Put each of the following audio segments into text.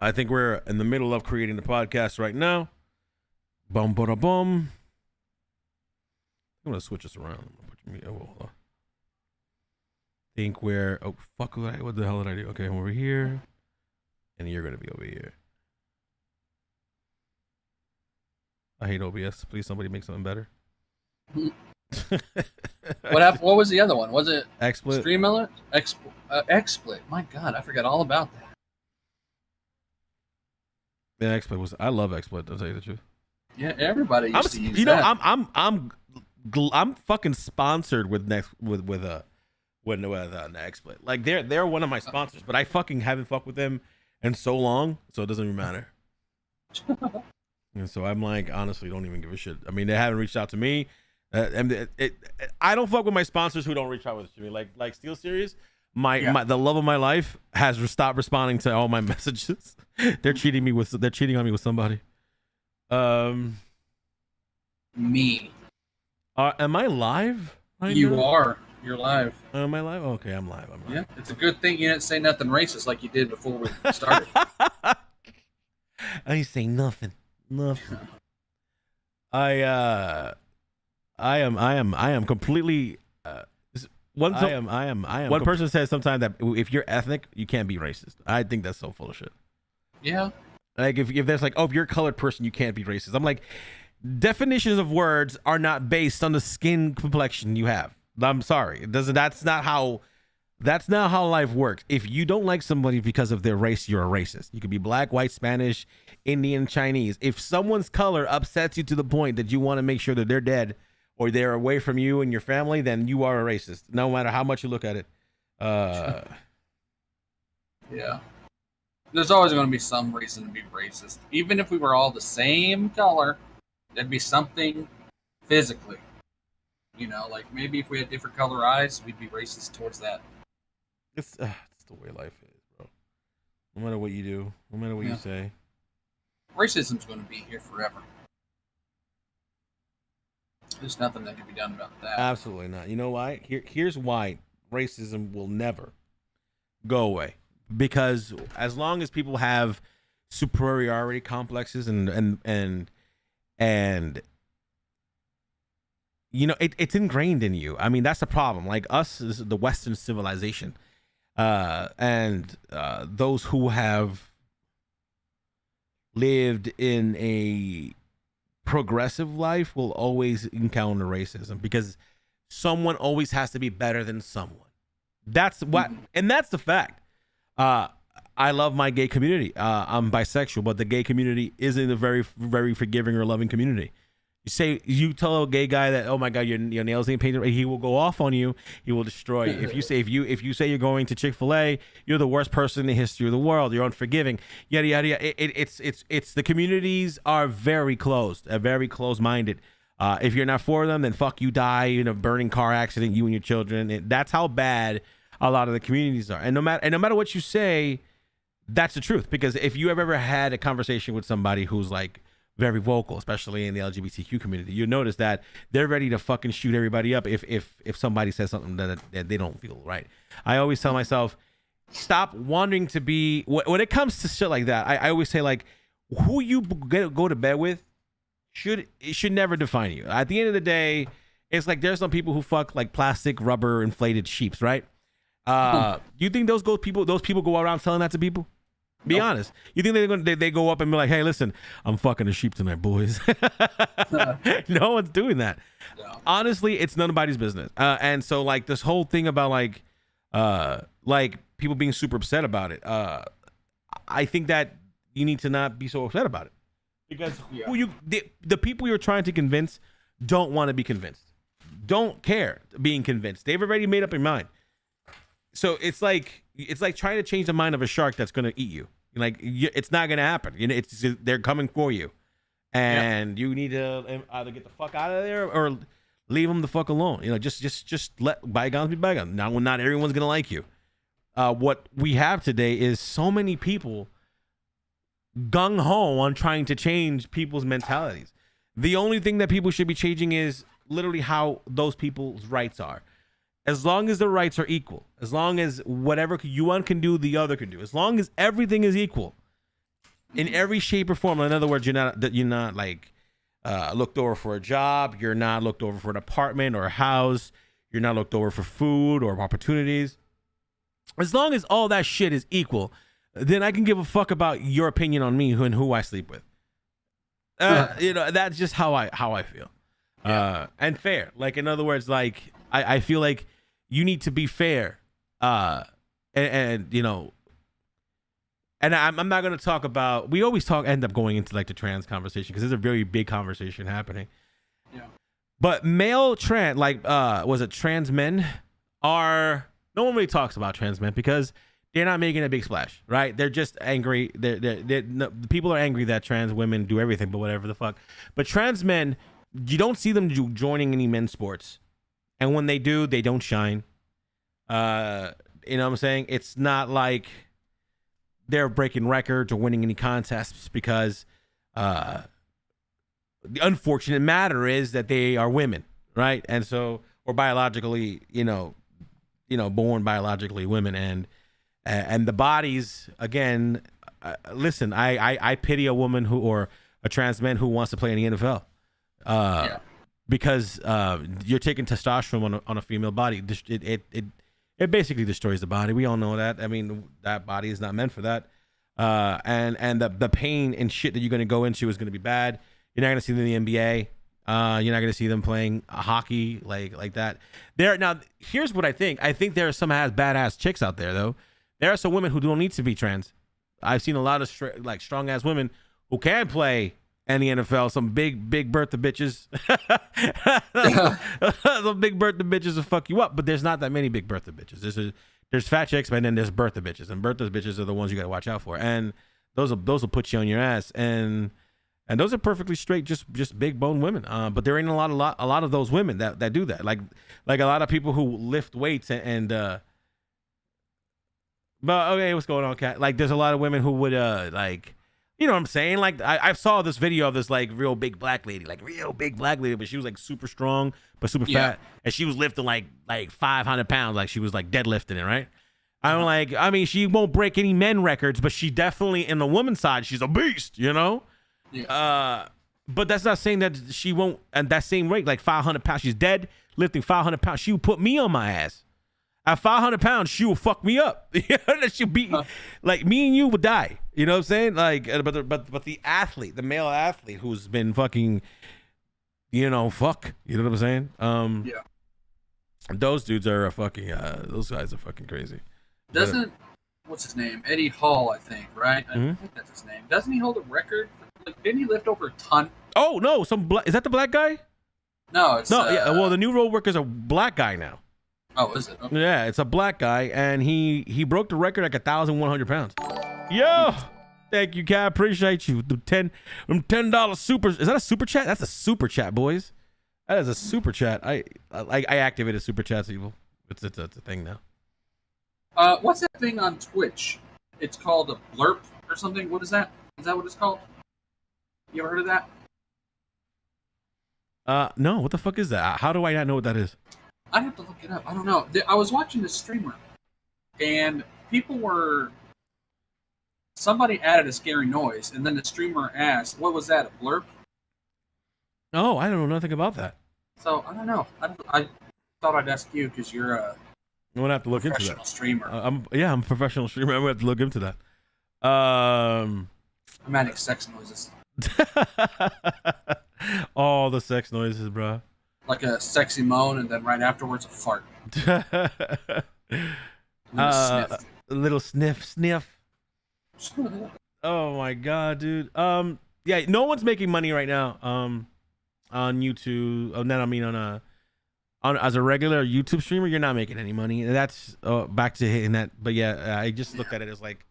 I think we're in the middle of creating the podcast right now. Bum, ba, da, bum. I'm going to switch this around. Hold on. Think we're... Oh, fuck. What the hell did I do? Okay, I'm over here. And you're going to be over here. I hate OBS. Please, somebody make something better. What happened? What was the other one? Was it XSplit? Streamlit? XSplit. My God, I forgot all about that. Yeah, XSplit was... I love XSplit, to tell you the truth. Yeah, everybody used to use that. I'm fucking sponsored with XSplit. Like they're one of my sponsors, but I fucking haven't fucked with them in so long, so it doesn't even matter. And so I'm like, honestly, don't even give a shit. I mean, they haven't reached out to me. I don't fuck with my sponsors who don't reach out to me. Like Steel Series, the love of my life has stopped responding to all my messages. They're cheating on me with somebody. Me. Am I live? You are. You're live. Am I live? Okay, I'm live. Yeah, it's a good thing you didn't say nothing racist like you did before we started. I ain't saying nothing. Nothing. I am completely. One person says sometimes that if you're ethnic, you can't be racist. I think that's so full of shit. Yeah. Like if there's like, oh, if you're a colored person, you can't be racist. I'm like, definitions of words are not based on the skin complexion you have. I'm sorry. It doesn't. That's not how life works. If you don't like somebody because of their race, you're a racist. You could be black, white, Spanish, Indian, Chinese. If someone's color upsets you to the point that you want to make sure that they're dead or they're away from you and your family, then you are a racist, no matter how much you look at it. Yeah. There's always going to be some reason to be racist. Even if we were all the same color, there'd be something physically. You know, like maybe if we had different color eyes, we'd be racist towards that. It's the way life is, bro. No matter what you do, no matter what you say. Racism's going to be here forever. There's nothing that can be done about that. Absolutely not. You know why? Here's why racism will never go away. Because as long as people have superiority complexes and you know, it's ingrained in you. I mean, that's the problem. Like us, this is the Western civilization, and those who have lived in a progressive life will always encounter racism because someone always has to be better than someone. That's what, and that's the fact. I love my gay community. I'm bisexual, but the gay community isn't a very, very forgiving or loving community. You tell a gay guy that, oh my God, your nails ain't painted right, he will go off on you. He will destroy you. If you say you're going to Chick-fil-A, you're the worst person in the history of the world. You're unforgiving. Yada yada yada. It's the communities are very closed, very closed-minded. If you're not for them, then fuck you, die in a burning car accident, you and your children. That's how bad a lot of the communities are. And no matter what you say, that's the truth. Because if you have ever had a conversation with somebody who's like very vocal, especially in the LGBTQ community, you notice that they're ready to fucking shoot everybody up if somebody says something that they don't feel right. I always tell myself, stop wanting to be, when it comes to shit like that, I always say, like, who you go to bed with should never define you. At the end of the day, it's like there's some people who fuck like plastic, rubber, inflated sheeps, right? Do you think those people go around telling that to people? Be honest. You think they go up and be like, hey, listen, I'm fucking a sheep tonight, boys. No one's doing that. No. Honestly, it's nobody's business. And so like this whole thing about like people being super upset about it. I think that you need to not be so upset about it because the people you're trying to convince don't want to be convinced. Don't care being convinced. They've already made up their mind. So it's like trying to change the mind of a shark that's going to eat you. Like it's not going to happen. You know, they're coming for you, and you need to either get the fuck out of there or leave them the fuck alone. You know, just let bygones be bygones. Now, not everyone's going to like you. What we have today is so many people gung ho on trying to change people's mentalities. The only thing that people should be changing is literally how those people's rights are. As long as the rights are equal, as long as whatever one can do, the other can do, as long as everything is equal, in every shape or form. In other words, you're not like looked over for a job. You're not looked over for an apartment or a house. You're not looked over for food or opportunities. As long as all that shit is equal, then I can give a fuck about your opinion on me and who I sleep with. That's just how I feel. And fair. Like, in other words, like I feel like you need to be fair. And I'm not going to talk about, we always end up going into like the trans conversation because there's a very big conversation happening. Yeah. But male trans, like, was it trans men no one really talks about trans men because they're not making a big splash, right? They're just angry. People are angry that trans women do everything, but whatever the fuck. But trans men, you don't see them joining any men's sports. And when they do, they don't shine. You know what I'm saying? It's not like they're breaking records or winning any contests because the unfortunate matter is that they are women, right? And so, or biologically, born biologically women, and the bodies, again, listen, I pity a woman or a trans man who wants to play in the NFL. Because you're taking testosterone on a female body. It basically destroys the body. We all know that. I mean, that body is not meant for that. And the pain and shit that you're going to go into is going to be bad. You're not going to see them in the NBA. You're not going to see them playing hockey like that. Now, here's what I think. I think there are some badass chicks out there, though. There are some women who don't need to be trans. I've seen a lot of strong ass women who can play in the NFL. Some big Bertha bitches. Some big Bertha bitches will fuck you up. But there's not that many big Bertha bitches. There's fat chicks, and then there's Bertha bitches. And Bertha bitches are the ones you got to watch out for. And those will put you on your ass. And those are perfectly straight, just big bone women. But there ain't a lot of those women that do that. Like a lot of people who lift weights and but okay, what's going on, Kat? Like, there's a lot of women who would like, you know what I'm saying? Like, I saw this video of this like real big black lady, but she was like super strong but super fat, and she was lifting like 500 pounds, like she was like deadlifting it, right? I'm like, I mean, she won't break any men records, but she definitely, in the woman's side, she's a beast, you know? Yeah. But that's not saying that she won't, and that same rate, like 500 pounds, she's dead lifting 500 pounds. She would put me on my ass. At 500 pounds, she will fuck me up. She'll beat, like, me and you would die. You know what I'm saying? Like, but the athlete, the male athlete who's been fucking, fuck. You know what I'm saying? Yeah. Those dudes are those guys are fucking crazy. What's his name? Eddie Hall, I think, right? I think that's his name. Doesn't he hold a record? Like, didn't he lift over a ton? Oh no, is that the black guy? No, it's yeah. Well, the new road worker's a black guy now. Oh, is it? Okay. Yeah, it's a black guy, and he broke the record like 1,100 pounds. Yo, thank you, Kat. Appreciate you. The $10 super. Is that a super chat? That's a super chat, boys. That is a super chat. I activated super chats, evil. It's a thing now. What's that thing on Twitch? It's called a blurp or something. What is that? Is that what it's called? You ever heard of that? No. What the fuck is that? How do I not know what that is? I'd have to look it up. I don't know. I was watching this streamer, and somebody added a scary noise, and then the streamer asked, what was that, a blurp? Oh, I don't know nothing about that. So, I don't know. I thought I'd ask you, because you're I'm going to have to look into that. Professional streamer. I'm a professional streamer. I'm going to have to look into that. I'm adding sex noises. All the sex noises, bro. Like a sexy moan, and then right afterwards, a fart. A little sniff. Oh my god, dude. Yeah, no one's making money right now. On YouTube. On as a regular YouTube streamer, you're not making any money. That's back to hitting that. But yeah, I just looked at it as like,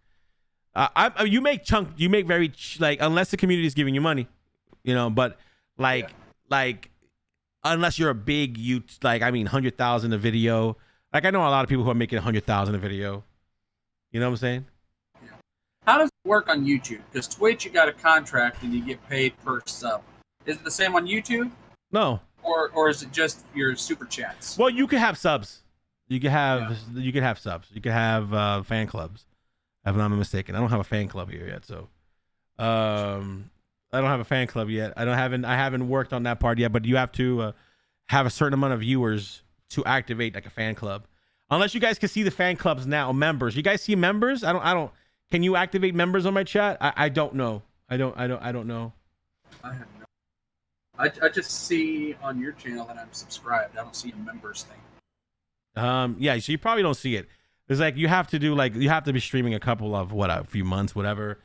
you make very unless the community is giving you money, But like. Unless you're a big 100,000 a video. Like, I know a lot of people who are making 100,000 a video. You know what I'm saying? Yeah. How does it work on YouTube? Because Twitch, you got a contract and you get paid per sub. Is it the same on YouTube? No. Or is it just your super chats? Well, you can have subs. You can have subs. You can have fan clubs. If I'm not mistaken, I don't have a fan club here yet, so. I don't have a fan club yet. I haven't worked on that part yet, but you have to have a certain amount of viewers to activate like a fan club. Unless you guys can see the fan clubs now, members. You guys see members? I don't. Can you activate members on my chat? I don't know. I don't know. I have no. I just see on your channel that I'm subscribed. I don't see a members thing. Yeah, so you probably don't see it. It's like you have to be streaming a few months, whatever,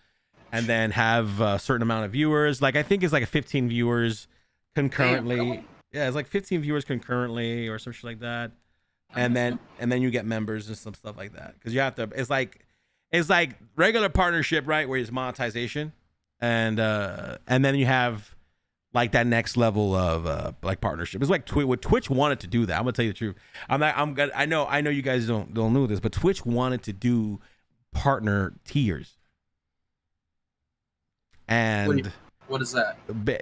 and then have a certain amount of viewers. Like I think it's like a 15 viewers concurrently. Damn, really? Yeah, it's like 15 viewers concurrently or some shit like that. And then you get members and some stuff like that. Because you have to. It's like regular partnership, right? Where it's monetization, and then you have like that next level of like partnership. It's like Twitch wanted to do that. I'm gonna tell you the truth. I know you guys don't know this, but Twitch wanted to do partner tiers. And what is that?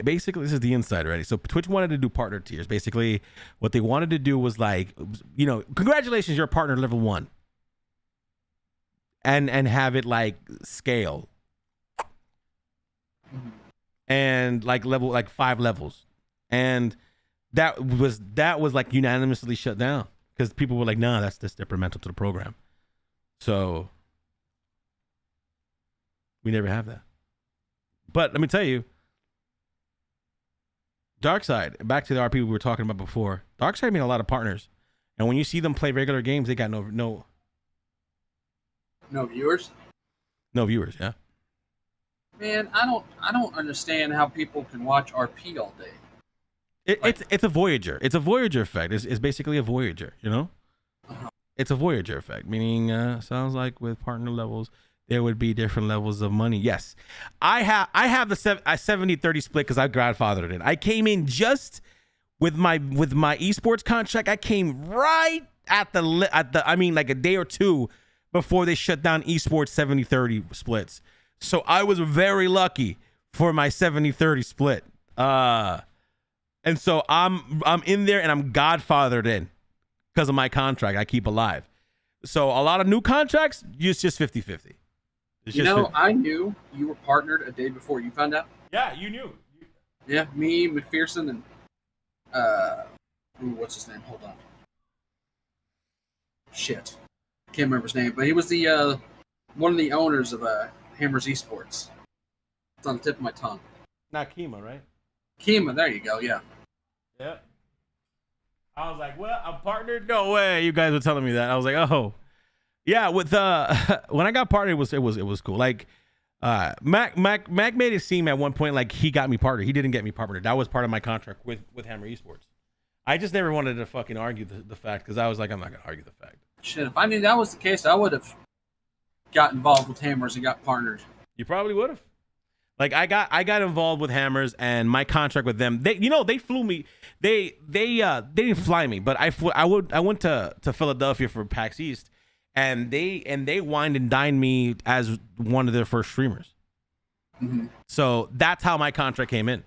Basically, this is the inside already. So Twitch wanted to do partner tiers. Basically, what they wanted to do was like, congratulations, you're a partner level 1. And have it like scale. Mm-hmm. And like 5 levels. And that was like unanimously shut down. Because people were like, nah, that's detrimental to the program. So we never have that. But let me tell you, Darkside, back to the RP we were talking about before. Darkside made a lot of partners, and when you see them play regular games, they got no viewers. No viewers, yeah. Man, I don't understand how people can watch RP all day. It's a Voyager. It's a Voyager effect. It's basically a Voyager, you know. Uh-huh. It's a Voyager effect, meaning sounds like with partner levels there would be different levels of money. Yes, I have the 70-30 split because I grandfathered it. I came in just with my esports contract. I came right at the I mean like a day or two before they shut down esports 70-30 splits. So I was very lucky for my 70-30 split. And so I'm in there and I'm godfathered in because of my contract I keep alive. So a lot of new contracts, it's just 50-50. I knew you were partnered a day before you found out. Yeah, you knew. Yeah, me, McPherson, and what's his name? Hold on. Shit, can't remember his name, but he was the one of the owners of Hammers Esports. It's on the tip of my tongue. Not Kima, right? Kima, there you go. Yeah. Yeah. I was like, well, I'm partnered. No way. You guys were telling me that. I was like, oh. Yeah, with when I got partnered, it was cool. Like Mac made it seem at one point like he got me partnered. He didn't get me partnered. That was part of my contract with Hammer Esports. I just never wanted to fucking argue the fact because I was like, I'm not gonna argue the fact. Shit, if I knew that was the case, I would have got involved with Hammers and got partnered. You probably would have. Like I got involved with Hammers and my contract with them. They flew me. They didn't fly me, but I went to Philadelphia for PAX East. And they wined and dined me as one of their first streamers. Mm-hmm. So that's how my contract came in.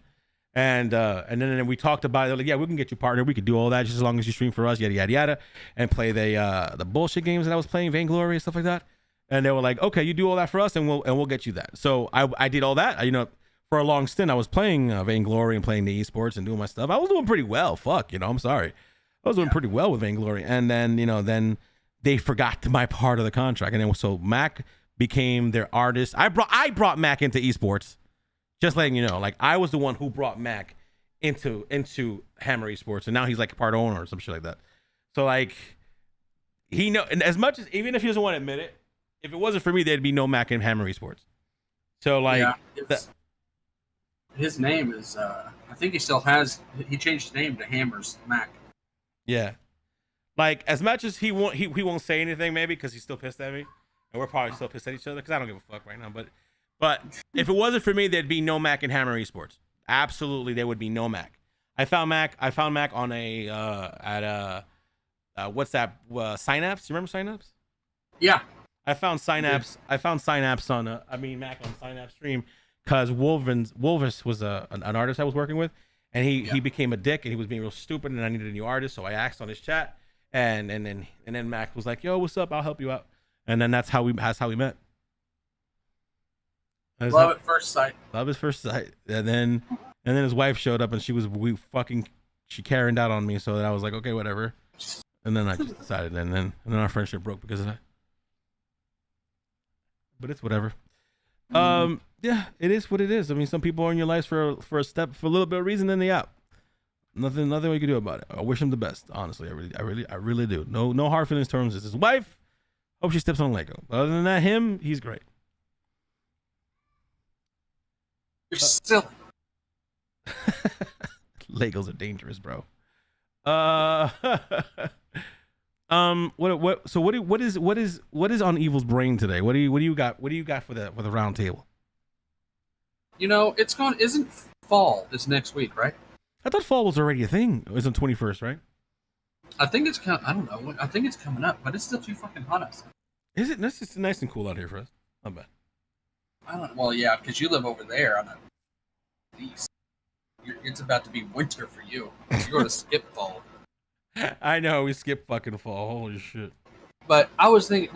And then we talked about it. They're like, yeah, we can get you partnered. We could do all that just as long as you stream for us, yada yada yada, and play the bullshit games that I was playing, Vainglory and stuff like that. And they were like, okay, you do all that for us, and we'll get you that. So I did all that. For a long stint, I was playing Vainglory and playing the esports and doing my stuff. I was doing pretty well. Fuck, I'm sorry. I was doing pretty well with Vainglory. And then then they forgot my part of the contract, and then so Mac became their artist. I brought Mac into esports, just letting you know. Like I was the one who brought Mac into Hammer Esports, and now he's like a part owner or some shit like that. So like and as much as even if he doesn't want to admit it, if it wasn't for me, there'd be no Mac in Hammer Esports. So like his name is I think he still has. He changed his name to Hammers Mac. Yeah. Like, as much as he won't say anything, maybe, because he's still pissed at me. And we're probably still pissed at each other, because I don't give a fuck right now. But if it wasn't for me, there'd be no Mac in Hammer Esports. Absolutely, there would be no Mac. I found Mac on what's that? Synapse? You remember Synapse? Yeah. I found Synapse on Mac on Synapse stream, because Wolvis was an artist I was working with, and he became a dick, and he was being real stupid, and I needed a new artist, so I asked on his chat. And then Mac was like, "Yo, what's up? I'll help you out." And then that's how we met. Love at first sight. Love at first sight. And then his wife showed up and she carried out on me. So that I was like, okay, whatever. And then I just decided, and then our friendship broke because of that. But it's whatever. Yeah, it is what it is. I mean, some people are in your lives for a little bit of reason, then they out. Nothing we can do about it. I wish him the best. Honestly, I really do. No hard feelings towards his wife. Hope she steps on Lego. Other than that, he's great. You're silly. Legos are dangerous, bro. What is on Evil's brain today? What do you got for the round table? Isn't fall this next week, right? I thought fall was already a thing. It was on 21st, right? I think it's I don't know. I think it's coming up, but it's still too fucking hot outside. Is it? It's just nice and cool out here for us. Not bad. Well, yeah, because you live over there on the east. It's about to be winter for you. You're going to skip fall. I know, we skip fucking fall. Holy shit. But I was thinking,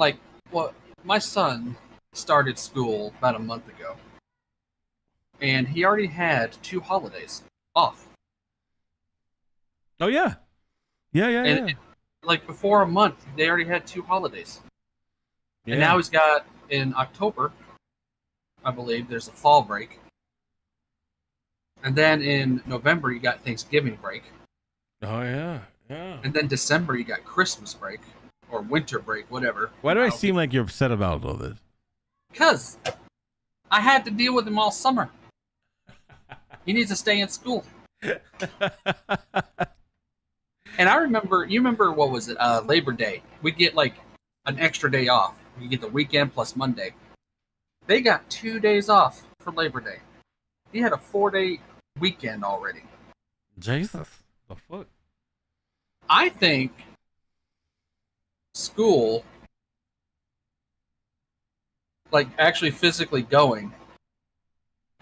my son started school about a month ago. And he already had 2 holidays off. Oh, yeah. Yeah. Before a month, they already had 2 holidays. Yeah. And now he's got, in October, I believe, there's a fall break. And then in November, you got Thanksgiving break. Oh, yeah. And then December, you got Christmas break. Or winter break, whatever. Why do I seem like you're upset about all this? Because I had to deal with him all summer. He needs to stay in school. And you remember, what was it? Labor Day. We get an extra day off. You get the weekend plus Monday. They got 2 days off for Labor Day. He had a 4-day weekend already. Jesus. The fuck? I think school, actually physically going,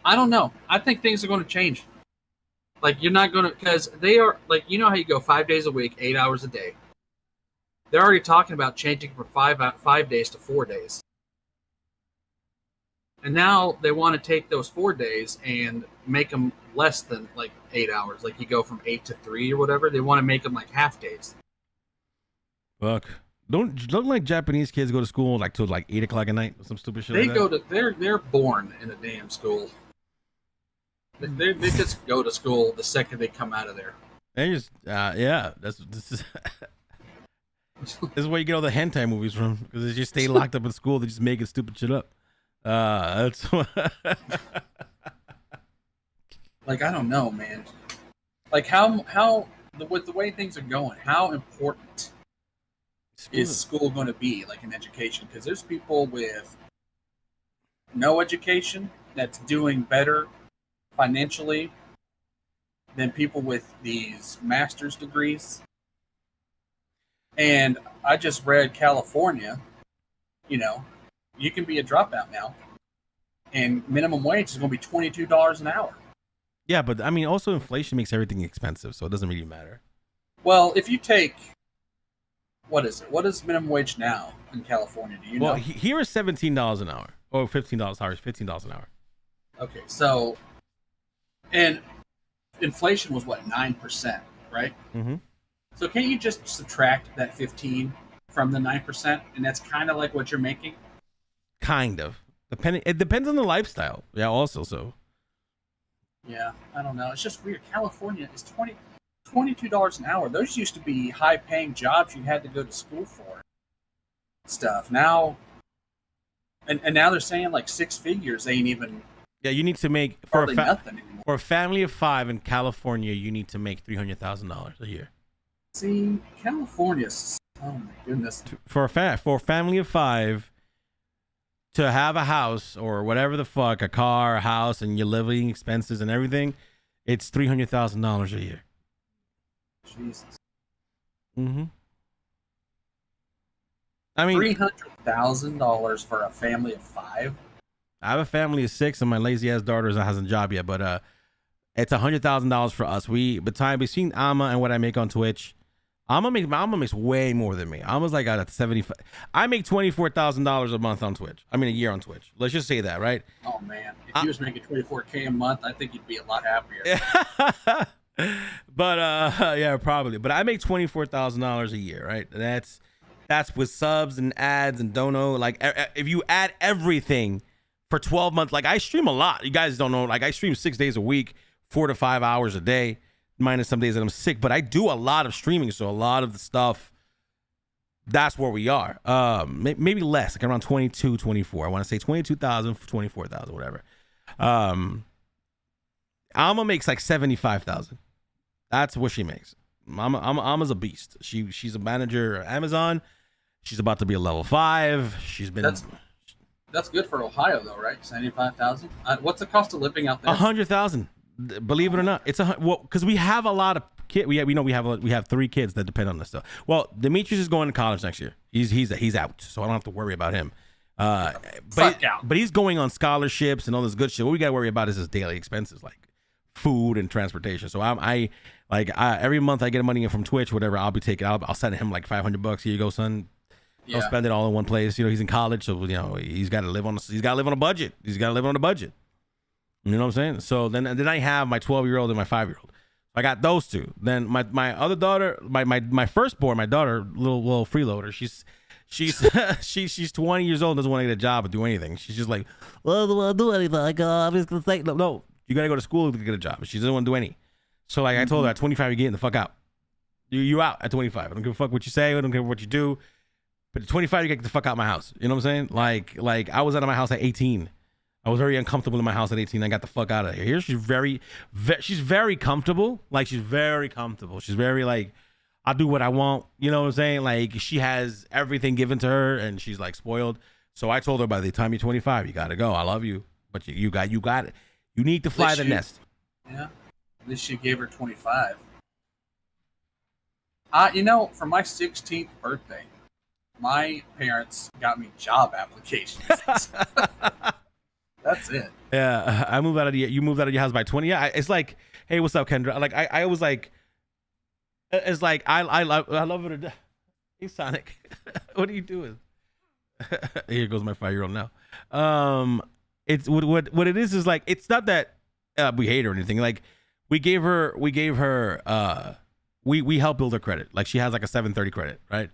I don't know. I think things are going to change. You're not going to, because they are, you know how you go 5 days a week, 8 hours a day. They're already talking about changing from 5 days to 4 days. And now they want to take those 4 days and make them less than 8 hours. You go from 8 to 3 or whatever. They want to make them half days. Fuck. Don't Japanese kids go to school till 8 o'clock at night or some stupid shit? They're born in a damn school. They just go to school the second they come out of there. They just this is where you get all the hentai movies from, because they just stay locked up in school. They just making stupid shit up. That's I don't know, man. How with the way things are going, how important is school going to be in education? Because there's people with no education that's doing better financially than people with these master's degrees. And I just read California, you can be a dropout now, and minimum wage is going to be $22 an hour. Yeah, but I mean, also inflation makes everything expensive, so it doesn't really matter. Well, if you take, what is it? What is minimum wage now in California? Do you know? Well, here is $17 an hour, or $15. Sorry, $15 an hour. Okay, so, and inflation was 9%, right? Mm-hmm. So can't you just subtract that 15 from the 9%, and that's kind of what you're making? Kind of. It depends on the lifestyle. Yeah, also, so. Yeah, I don't know. It's just weird. California is $22 an hour. Those used to be high-paying jobs you had to go to school for. Stuff. Now, and now they're saying 6 figures ain't even. Yeah, you need to make for nothing anymore. For a family of 5 in California, you need to make $300,000 a year. See, California's, oh my goodness. For a family of 5 to have a house or whatever the fuck, a car, a house, and your living expenses and everything, it's $300,000 a year. Jesus. Mm-hmm. I mean, $300,000 for a family of 5. I have a family of 6, and my lazy ass daughter hasn't a job yet. But it's $100,000 for us. Between Amma and what I make on Twitch, Alma makes way more than me. Alma's like at 75. I make $24,000 a month on Twitch. I mean, a year on Twitch. Let's just say that, right? Oh man, if you was making $24K a month, I think you'd be a lot happier. But yeah, probably. But I make $24,000 a year, right? That's with subs and ads and dono. Like if you add everything for 12 months, like I stream a lot. You guys don't know. Like I stream 6 days a week, 4 to 5 hours a day. Minus some days that I'm sick, but I do a lot of streaming, so a lot of the stuff, that's where we are. Maybe less, like around 22, 24. I want to say 22,000, 24,000, whatever. Alma makes like 75,000. That's what she makes. Alma's a beast. She's a manager at Amazon. She's about to be a level 5. She's been. That's good for Ohio though, right? 75,000. What's the cost of living out there? 100,000. Believe it or not, it's because we have a lot of kids. We have 3 kids that depend on this stuff. Well, Demetrius is going to college next year. He's out, so I don't have to worry about him. But he's going on scholarships and all this good shit. What we got to worry about is his daily expenses like food and transportation. So I every month I get money in from Twitch, whatever. I'll send him like $500. Here you go, son. Don't spend it all in one place. You know, he's in college, so he's got to live on a budget. He's got to live on a budget. You know what I'm saying? So then I have my 12-year-old and my 5-year-old. I got those two. Then my other daughter, my firstborn, my daughter, little freeloader. She's 20 years old, doesn't want to get a job or do anything. She's just like, well, I don't want to do anything. I'm just gonna say no. You gotta go to school to get a job. She doesn't want to do any. So like I told her at 25, you're getting the fuck out. You out at 25. I don't give a fuck what you say. I don't care what you do. But at 25, you get the fuck out of my house. You know what I'm saying? Like I was out of my house at 18. I was very uncomfortable in my house at 18. I got the fuck out of here. Here she's very comfortable. Like she's very comfortable. She's very like, I'll do what I want. You know what I'm saying? Like she has everything given to her and she's like spoiled. So I told her by the time you're 25, you gotta go. I love you, but you got it. You need to fly the nest. Yeah. At least she gave her 25. For my 16th birthday, my parents got me job applications. That's it. Yeah, you moved out of your house by 20. Yeah, it's like, hey, what's up, Kendra? Like I was like, it's like I love her to death. Hey, Sonic, what are you doing? Here goes my 5-year-old now. It's what it is like it's not that we hate her or anything. Like we helped build her credit. Like she has like a 730 credit, right?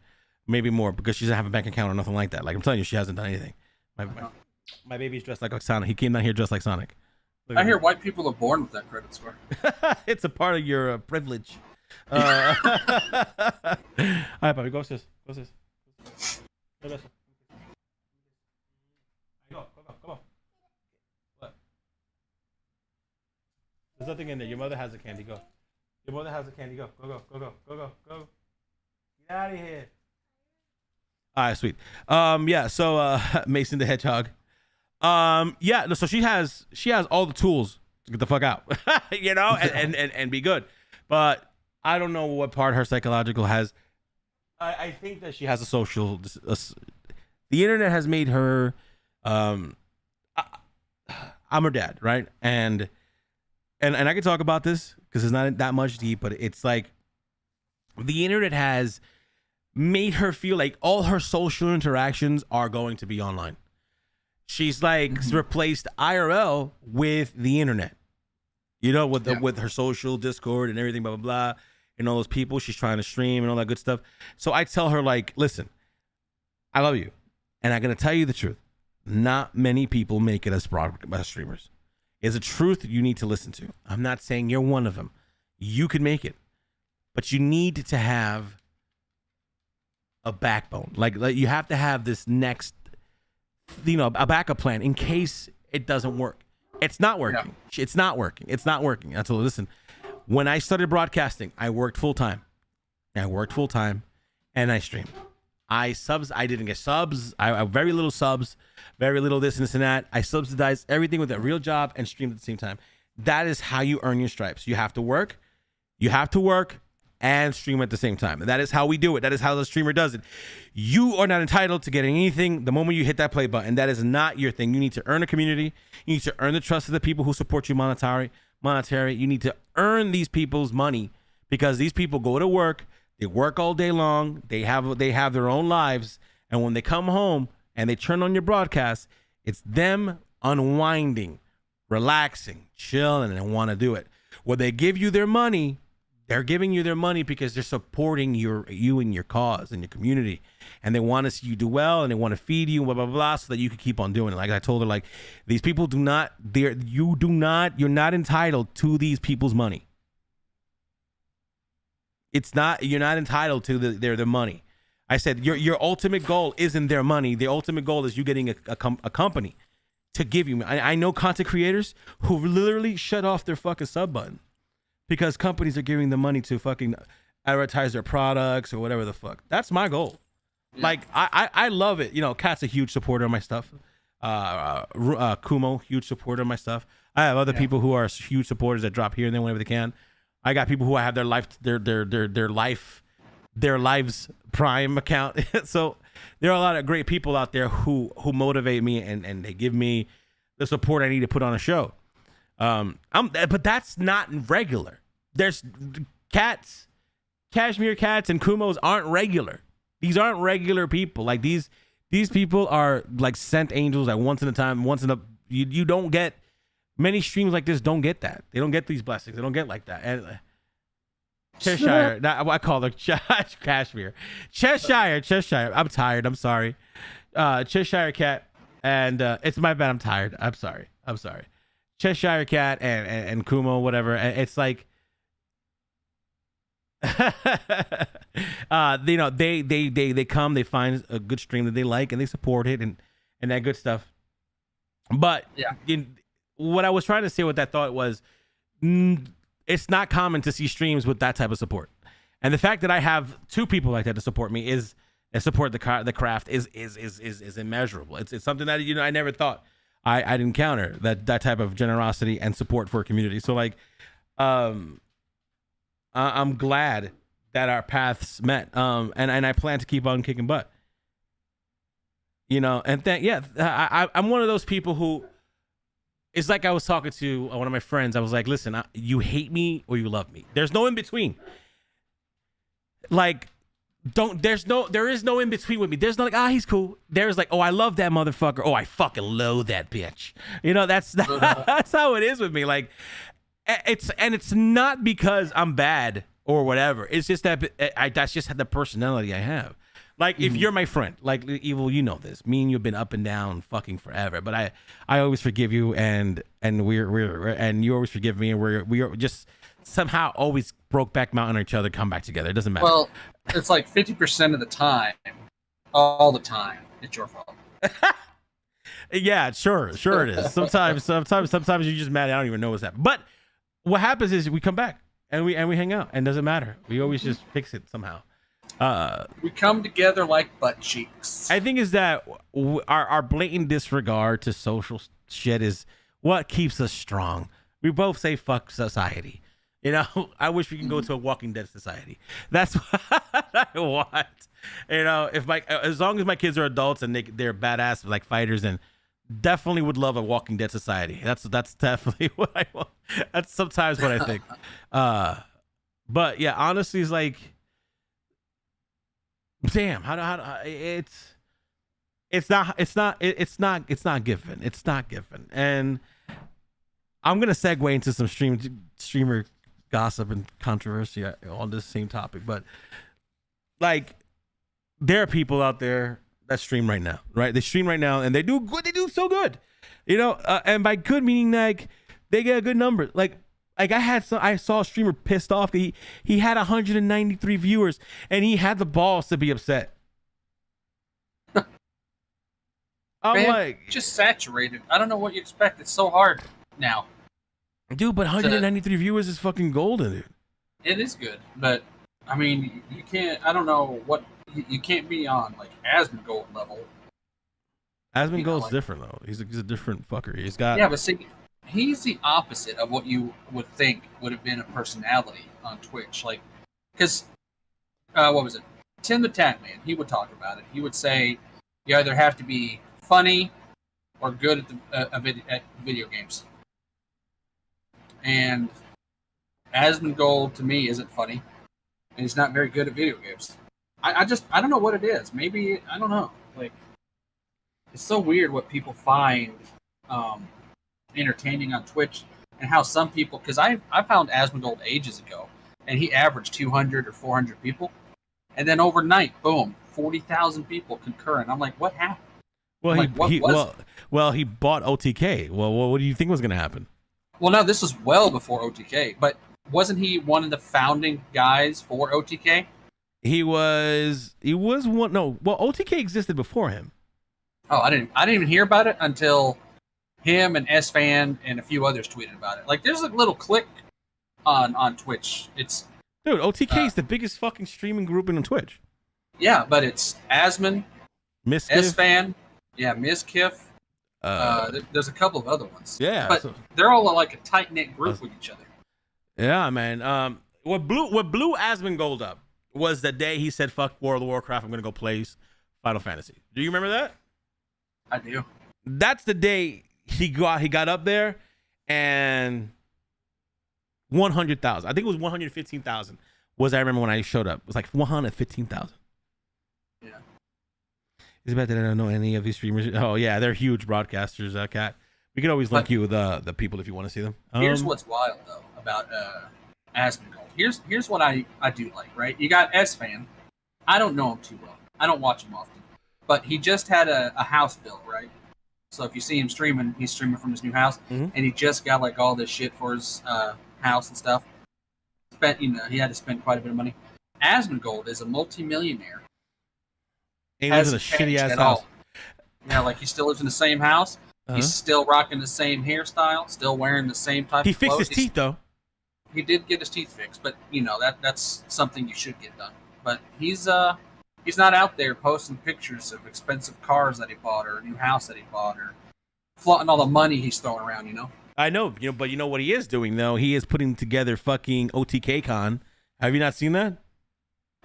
Maybe more because she doesn't have a bank account or nothing like that. Like I'm telling you, she hasn't done anything. My baby's dressed like Sonic. He came down here dressed like Sonic. I hear white people are born with that credit score. It's a part of your privilege. All right, Bobby, go sis. Go. Come on. What? There's nothing in there. Your mother has the candy. Go. Your mother has the candy. Go. Go. Get out of here. All right, sweet. Yeah. So Mason the Hedgehog. Yeah. So she has all the tools to get the fuck out, and be good. But I don't know what part her psychological has. I think that she has a social. The internet has made her. I'm her dad, right? And I can talk about this because it's not that much deep, but it's like the internet has made her feel like all her social interactions are going to be online. She's like replaced IRL with the internet, with her social Discord and everything, blah, blah, blah, and all those people she's trying to stream and all that good stuff. So I tell her like, listen, I love you. And I'm going to tell you the truth. Not many people make it as streamers. It's a truth you need to listen to. I'm not saying you're one of them. You can make it, but you need to have a backbone. Like you have to have this next, a backup plan in case it doesn't work. It's not working. Yeah. It's not working. I told her, listen, when I started broadcasting, I worked full time and I streamed. I didn't get subs. I very little subs, very little this and that. I subsidized everything with a real job and streamed at the same time. That is how you earn your stripes. You have to work and stream at the same time. And that is how we do it. That is how the streamer does it. You are not entitled to getting anything the moment you hit that play button. That is not your thing. You need to earn a community. You need to earn the trust of the people who support you monetary. You need to earn these people's money because these people go to work. They work all day long. They have their own lives, and when they come home and they turn on your broadcast, it's them unwinding, relaxing, chilling, and want to do it. When they give you their money, they're giving you their money because they're supporting you and your cause and your community, and they want to see you do well, and they want to feed you, blah blah blah, so that you can keep on doing it. Like I told her, like these people you're not entitled to these people's money. You're not entitled to their money. I said your ultimate goal isn't their money. The ultimate goal is you getting a company to give you. I know content creators who literally shut off their fucking sub button because companies are giving them money to fucking advertise their products or whatever the fuck. That's my goal. Yeah. Like I love it. You know, Kat's a huge supporter of my stuff. Kumo, huge supporter of my stuff. I have other people who are huge supporters that drop here and there whenever they can. I got people who I have their lives Prime account. So there are a lot of great people out there who motivate me and they give me the support I need to put on a show. But that's not regular. There's cats, Cashmere Cats and Kumos aren't regular. These aren't regular people. Like these people are like sent angels at once in a time, you don't get many streams like this don't get that. They don't get these blessings. They don't get like that. And Cheshire, I call her Cashmere. Cheshire. I'm tired. I'm sorry. Cheshire Cat, and it's my bad. I'm tired. I'm sorry. Cheshire Cat and Kumo, whatever. It's like, you know, they come, they find a good stream that they like, and they support it and that good stuff. But what I was trying to say with that thought was, it's not common to see streams with that type of support, and the fact that I have two people like that to support me and support the craft is immeasurable. It's something that, you know, I never thought I'd encounter that type of generosity and support for a community. So like, I'm glad that our paths met, and I plan to keep on kicking butt. You know, and I'm one of those people who. It's like I was talking to one of my friends. I was like, listen, you hate me or you love me. There's no in between. Like, there is no in between with me. There's not like, he's cool. There's like, I love that motherfucker. Oh, I fucking loathe that bitch. You know, that's how it is with me. Like, it's not because I'm bad or whatever. It's just that that's just the personality I have. Like, if you're my friend, like Evil, you know this. Me and you've been up and down fucking forever. But I always forgive you, and we're and you always forgive me, and we're just somehow always broke back mountain on each other, come back together. It doesn't matter. Well, it's like 50% of the time, all the time, it's your fault. Yeah, sure it is. Sometimes you're just mad. I don't even know what's happening. But what happens is we come back and we hang out, and it doesn't matter. We always just fix it somehow. We come together like butt cheeks. I think is that our blatant disregard to social shit is what keeps us strong. We both say fuck society. You know, I wish we could go to a Walking Dead society. That's what I want. You know, as long as my kids are adults and they're badass like fighters, and definitely would love a Walking Dead society. That's definitely what I want. That's sometimes what I think. But yeah, honestly, it's like. Damn, how it's not given. It's not given. And I'm gonna segue into some streamer gossip and controversy on this same topic, but like there are people out there that stream right now, right? They stream right now and they do good. They do so good, you know. And by good meaning like they get a good number, like. Like I saw a streamer pissed off. He had 193 viewers and he had the balls to be upset. I'm like, just saturated. I don't know what you expect. It's so hard now. Dude, but 193 viewers is fucking golden, dude. It is good, but I mean, you can't. I don't know what you can't be on like Asmongold level. Asmongold's different though. He's a different fucker. He's got but see. He's the opposite of what you would think would have been a personality on Twitch. Like, because, what was it? Tim the Tat Man, he would talk about it. He would say, you either have to be funny or good at video games. And Asmongold, to me, isn't funny. and he's not very good at video games. I don't know what it is. Maybe I don't know. Like, it's so weird what people find entertaining on Twitch, and how some people, because I found Asmongold ages ago, and he averaged 200 or 400 people, and then overnight, boom, 40,000 people concurrent. I'm like, what happened? Well, he bought OTK. Well, what do you think was going to happen? Well, no, this was well before OTK, but wasn't he one of the founding guys for OTK? He was one. No, well, OTK existed before him. Oh, I didn't even hear about it until him and S-Fan and a few others tweeted about it. Like, there's a little click on Twitch. It's dude, OTK is the biggest fucking streaming group in Twitch. Yeah, but it's Asmon, Miskiff, S-Fan, Miskiff. There's a couple of other ones. Yeah, but they're all like a tight knit group with each other. Yeah, man. What blew Asmongold up was the day he said, "Fuck World of Warcraft. I'm gonna go play Final Fantasy." Do you remember that? I do. That's the day he got up there, and 100,000. I think it was 115,000. I remember when I showed up. It was like 115,000. Yeah. It's bad that I don't know any of these streamers. Oh yeah, they're huge broadcasters. Cat. We can always link you with the people if you want to see them. Here's what's wild though about Asmongold. Here's what I do like. Right, you got S-Fan. I don't know him too well. I don't watch him often, but he just had a house built, right? So if you see him streaming, he's streaming from his new house, and he just got like all this shit for his house and stuff. He had to spend quite a bit of money. Asmongold is a multi-millionaire. He lives in a shitty ass house. Yeah, like he still lives in the same house. He's still rocking the same hairstyle, still wearing the same type of clothes. He fixed his teeth though. He did get his teeth fixed, but that's something you should get done. But he's not out there posting pictures of expensive cars that he bought or a new house that he bought or flaunting all the money he's throwing around, I know, but you know what he is doing though? He is putting together fucking OTK Con. Have you not seen that?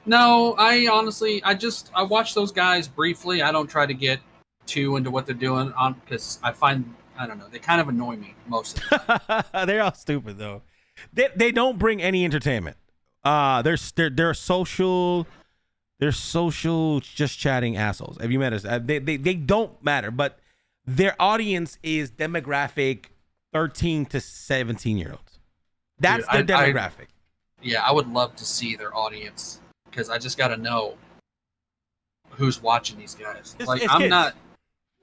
No, I honestly, I watch those guys briefly. I don't try to get too into what they're doing because I find, I don't know, they kind of annoy me most of the time. They're all stupid though. They don't bring any entertainment. They're social just chatting assholes. Have you met us? They don't matter, but their audience is demographic 13 to 17-year-olds. That's their demographic. I would love to see their audience because I just got to know who's watching these guys.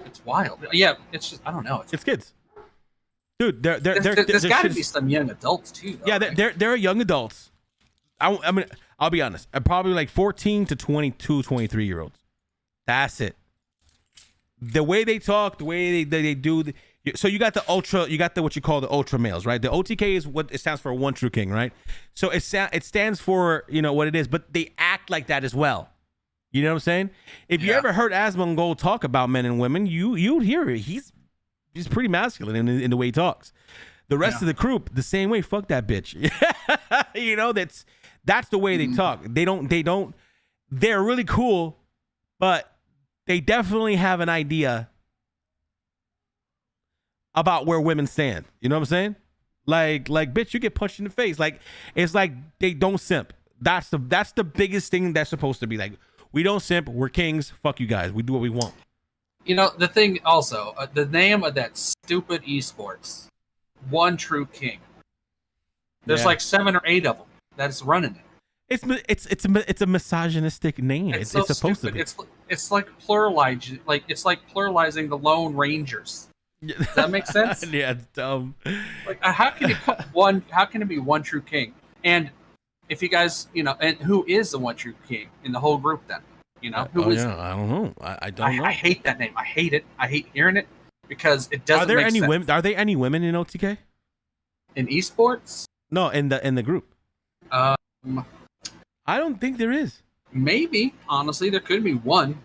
It's wild. Yeah, it's just, I don't know. It's kids. Dude, there's got to be some young adults too. Though, yeah, they're young adults. I mean, I'll be honest. I'm probably like 14 to 22, 23-year-olds. That's it. The way they talk, the way they do. So you got the ultra, you got what you call the ultra males, right? The OTK is what it stands for, one true king, right? So it stands for what it is, but they act like that as well. You know what I'm saying? If you ever heard Asmongold talk about men and women, you'd hear it. He's pretty masculine in the way he talks. The rest of the group, the same way. Fuck that bitch. That's the way they talk. They don't. They're really cool, but they definitely have an idea about where women stand. You know what I'm saying? Like, bitch, you get punched in the face. Like, it's like they don't simp. That's the biggest thing that's supposed to be. Like, we don't simp. We're kings. Fuck you guys. We do what we want. The thing also, the name of that stupid esports, One True King. There's like 7 or 8 of them that's running it. It's a misogynistic name. It's so supposed to be. It's like pluralizing. Like it's like pluralizing the Lone Rangers. Does that make sense? Yeah, it's dumb. Like how can it be one true king? And if you guys, and who is the one true king in the whole group then? Who is it? I don't know. I don't know. I hate that name. I hate it. I hate hearing it because it doesn't make sense. Women? Are there any women in OTK? In esports? No, in the group. I don't think there is. Maybe, honestly, there could be one.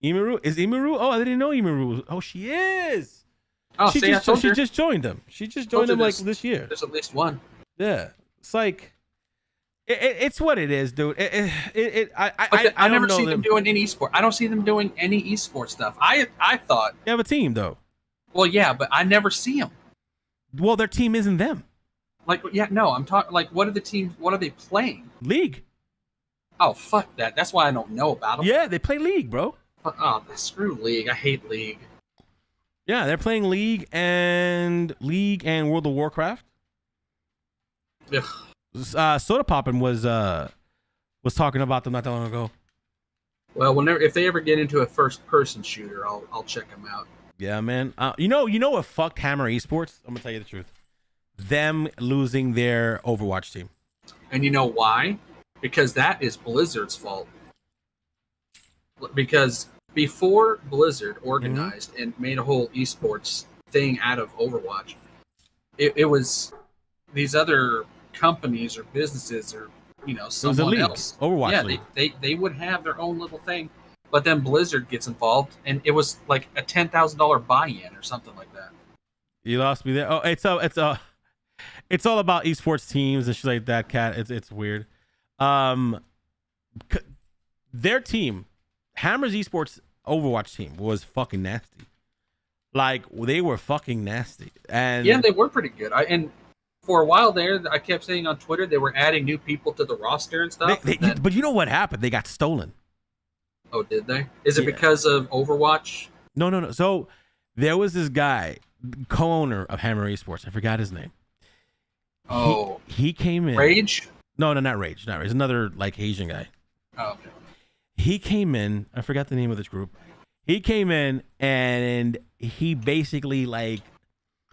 Imaru? Is Imaru? Oh, I didn't know Imaru. Oh, she is. Oh, she just joined them. She just joined them like this year. There's at least one. Yeah, it's like it's what it is, dude. I never see them doing any esport. I don't see them doing any esport stuff. I thought they have a team though. Well, yeah, but I never see them. Well, their team isn't them. Like, yeah, no, I'm talking. Like, what are the teams? What are they playing? League. Oh, fuck that. That's why I don't know about them. Yeah, they play League, bro. Oh, screw League. I hate League. Yeah, they're playing League and World of Warcraft. Ugh. Soda Poppin was talking about them not that long ago. Well, if they ever get into a first-person shooter, I'll check them out. Yeah, man. You know what fucked Hammer Esports? I'm gonna tell you the truth. Them losing their Overwatch team. And you know why? Because that is Blizzard's fault. Because before Blizzard organized and made a whole esports thing out of Overwatch, it was these other companies or businesses or someone else. Overwatch. Yeah, league. They would have their own little thing, but then Blizzard gets involved, and it was like a $10,000 buy-in or something like that. You lost me there. Oh, it's all about esports teams and shit like that, Cat. It's weird. Their team, Hammer's esports Overwatch team, was fucking nasty. Like, they were fucking nasty. And yeah, they were pretty good. And for a while there, I kept saying on Twitter they were adding new people to the roster and stuff. But you know what happened? They got stolen. Oh, did they? Is it because of Overwatch? No. So there was this guy, co-owner of Hammer Esports. I forgot his name. Oh, he came in. Rage? No, not Rage. Not Rage. Another like Asian guy. Oh, okay. He came in. I forgot the name of this group. He came in and he basically like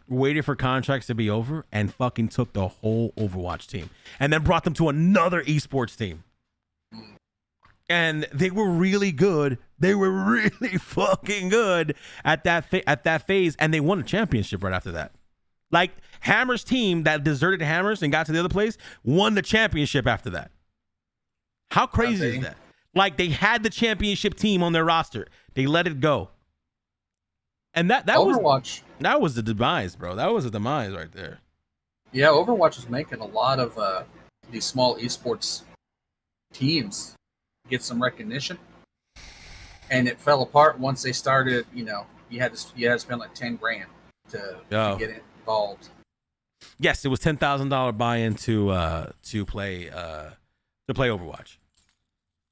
waited for contracts to be over and fucking took the whole Overwatch team and then brought them to another esports team. And they were really good. They were really fucking good at that phase, and they won a championship right after that. Like, Hammer's team that deserted Hammers and got to the other place won the championship after that. How crazy is that? Like, they had the championship team on their roster. They let it go. And that Overwatch. That was the demise, bro. That was the demise right there. Yeah, Overwatch was making a lot of these small esports teams get some recognition, and it fell apart once they started. You had to spend like $10,000 to get involved. Yes, it was $10,000 buy-in to play Overwatch.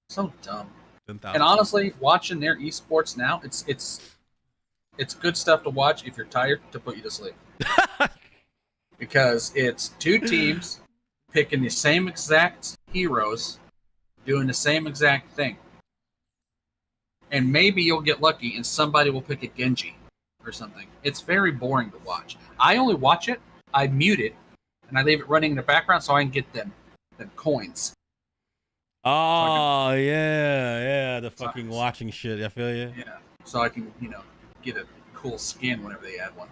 So dumb. 10,000. And honestly, watching their esports now, it's good stuff to watch if you're tired to put you to sleep. Because it's two teams picking the same exact heroes, doing the same exact thing. And maybe you'll get lucky and somebody will pick a Genji or something. It's very boring to watch. I only watch it, I mute it, and I leave it running in the background so I can get them coins. Oh, yeah, the fucking watching shit. I feel you. Yeah, so I can, get a cool skin whenever they add one.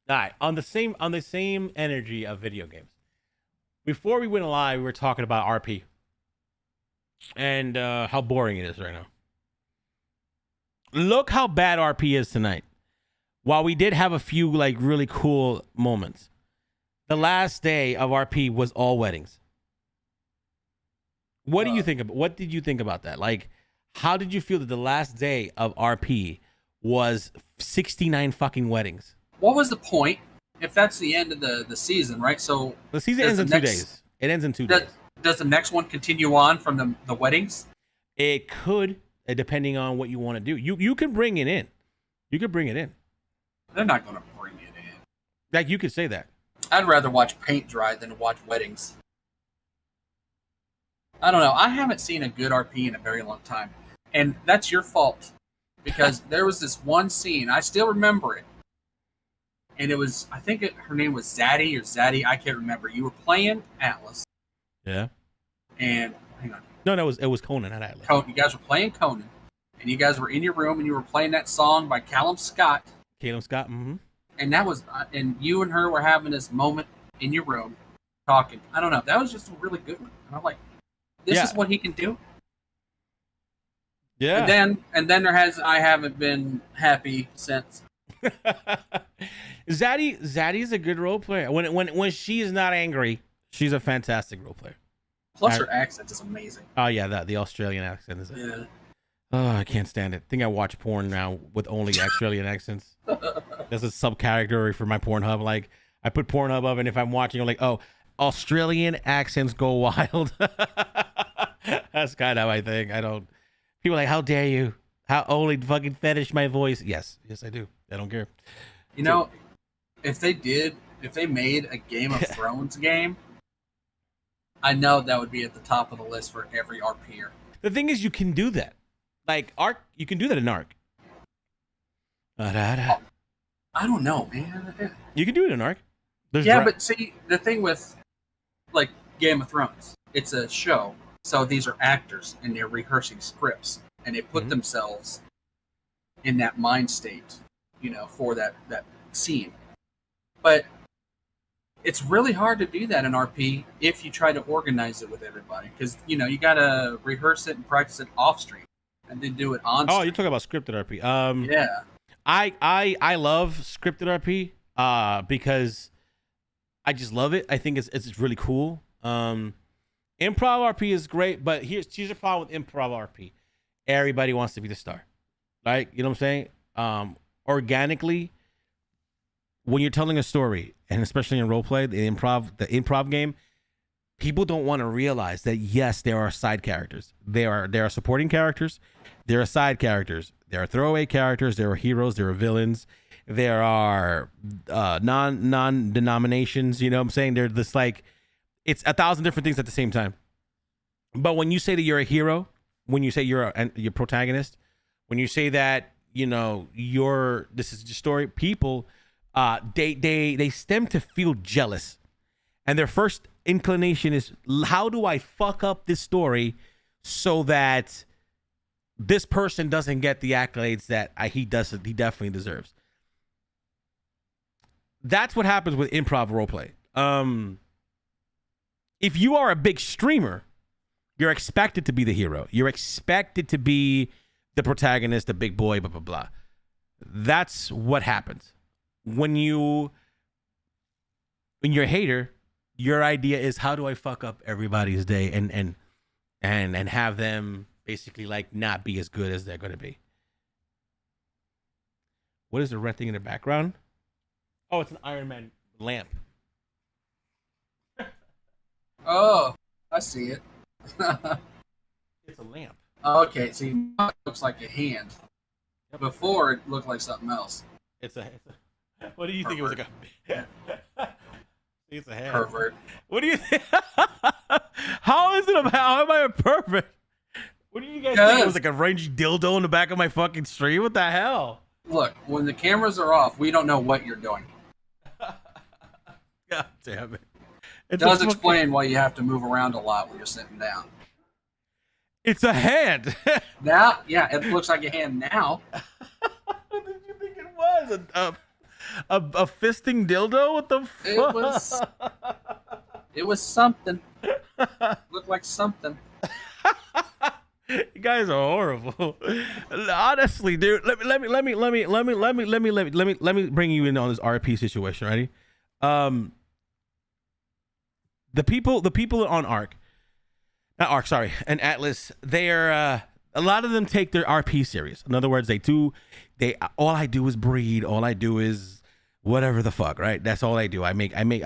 All right, on the same energy of video games. Before we went live, we were talking about RP and how boring it is right now. Look how bad RP is tonight. While we did have a few like really cool moments, the last day of RP was all weddings. What do you think about? What did you think about that? Like, how did you feel that the last day of RP was 69 fucking weddings? What was the point? If that's the end of the season, right? So the season ends in 2 days. It ends in 2 days. Does the next one continue on from the weddings? It could, depending on what you want to do. You can bring it in. You could bring it in. They're not going to bring it in. Like, you could say that. I'd rather watch paint dry than watch weddings. I don't know. I haven't seen a good RP in a very long time. And that's your fault. Because there was this one scene. I still remember it. And it was, I think her name was Zaddy. I can't remember. You were playing Atlas. Yeah. And, hang on. No, it was Conan, not Atlas. You guys were playing Conan. And you guys were in your room and you were playing that song by Callum Scott. Mm-hmm. And that was, and you and her were having this moment in your room talking. I don't know. That was just a really good one. And I'm like, this is what he can do. Yeah. And then I haven't been happy since. Zaddy's a good role player. When she is not angry, she's a fantastic role player. Plus her accent is amazing. Oh yeah, the Australian accent is. Yeah. Oh, I can't stand it. I think I watch porn now with only Australian accents. That's a subcategory for my Pornhub. Like, I put Pornhub up, and if I'm watching, I'm like, oh, Australian accents go wild. That's kind of how I think. I don't. People are like, how dare you? How only fucking fetish my voice? Yes, I do. I don't care. You know, if they made a Game of Thrones game, I know that would be at the top of the list for every RPer. The thing is, you can do that. Like Ark, you can do that in Ark. I don't know, man. You can do it in Ark. But see, the thing with like Game of Thrones, it's a show, so these are actors and they're rehearsing scripts and they put themselves in that mind state, for that scene. But it's really hard to do that in RP if you try to organize it with everybody, because you gotta rehearse it and practice it off stream and then do it on stream. Oh, you're talking about scripted RP. Yeah. I love scripted RP because I just love it. I think it's really cool. Improv RP is great, but here's the problem with improv RP. Everybody wants to be the star. Like, you know what I'm saying? Organically, when you're telling a story, and especially in roleplay, the improv game, people don't want to realize that yes, there are side characters. There are supporting characters, there are side characters, there are throwaway characters, there are heroes, there are villains, there are non-denominations, you know what I'm saying? They're this like, it's 1,000 different things at the same time. But when you say that you're a hero, when you say you're your protagonist, when you say that, this is your story, people, they stem to feel jealous. And their first inclination is, how do I fuck up this story so that this person doesn't get the accolades that he definitely deserves? That's what happens with improv roleplay. If you are a big streamer, you're expected to be the hero. You're expected to be the protagonist, the big boy, blah, blah, blah. That's what happens. When you're a hater, your idea is, how do I fuck up everybody's day and have them basically like not be as good as they're going to be. What is the red thing in the background? Oh, it's an Iron Man lamp. Oh, I see it. It's a lamp. Okay, see, it looks like a hand. Before, it looked like something else. It's a what do you think it was like a... It's a hand. Pervert. What do you think? How am I a pervert? What do you guys think? It was like a rangy dildo in the back of my fucking stream? What the hell? Look, when the cameras are off, we don't know what you're doing. God damn it. It does explain why you have to move around a lot when you're sitting down. It's a hand. Now, yeah, it looks like a hand now. What did you think it was? A fisting dildo? What the fuck? It was something. Looked like something. You guys are horrible. Honestly, dude. Let me bring you in on this RP situation. Ready? The people on and Atlas, they're a lot of them take their RP serious. In other words, they all I do is breed, all I do is whatever the fuck, right? That's all I do. I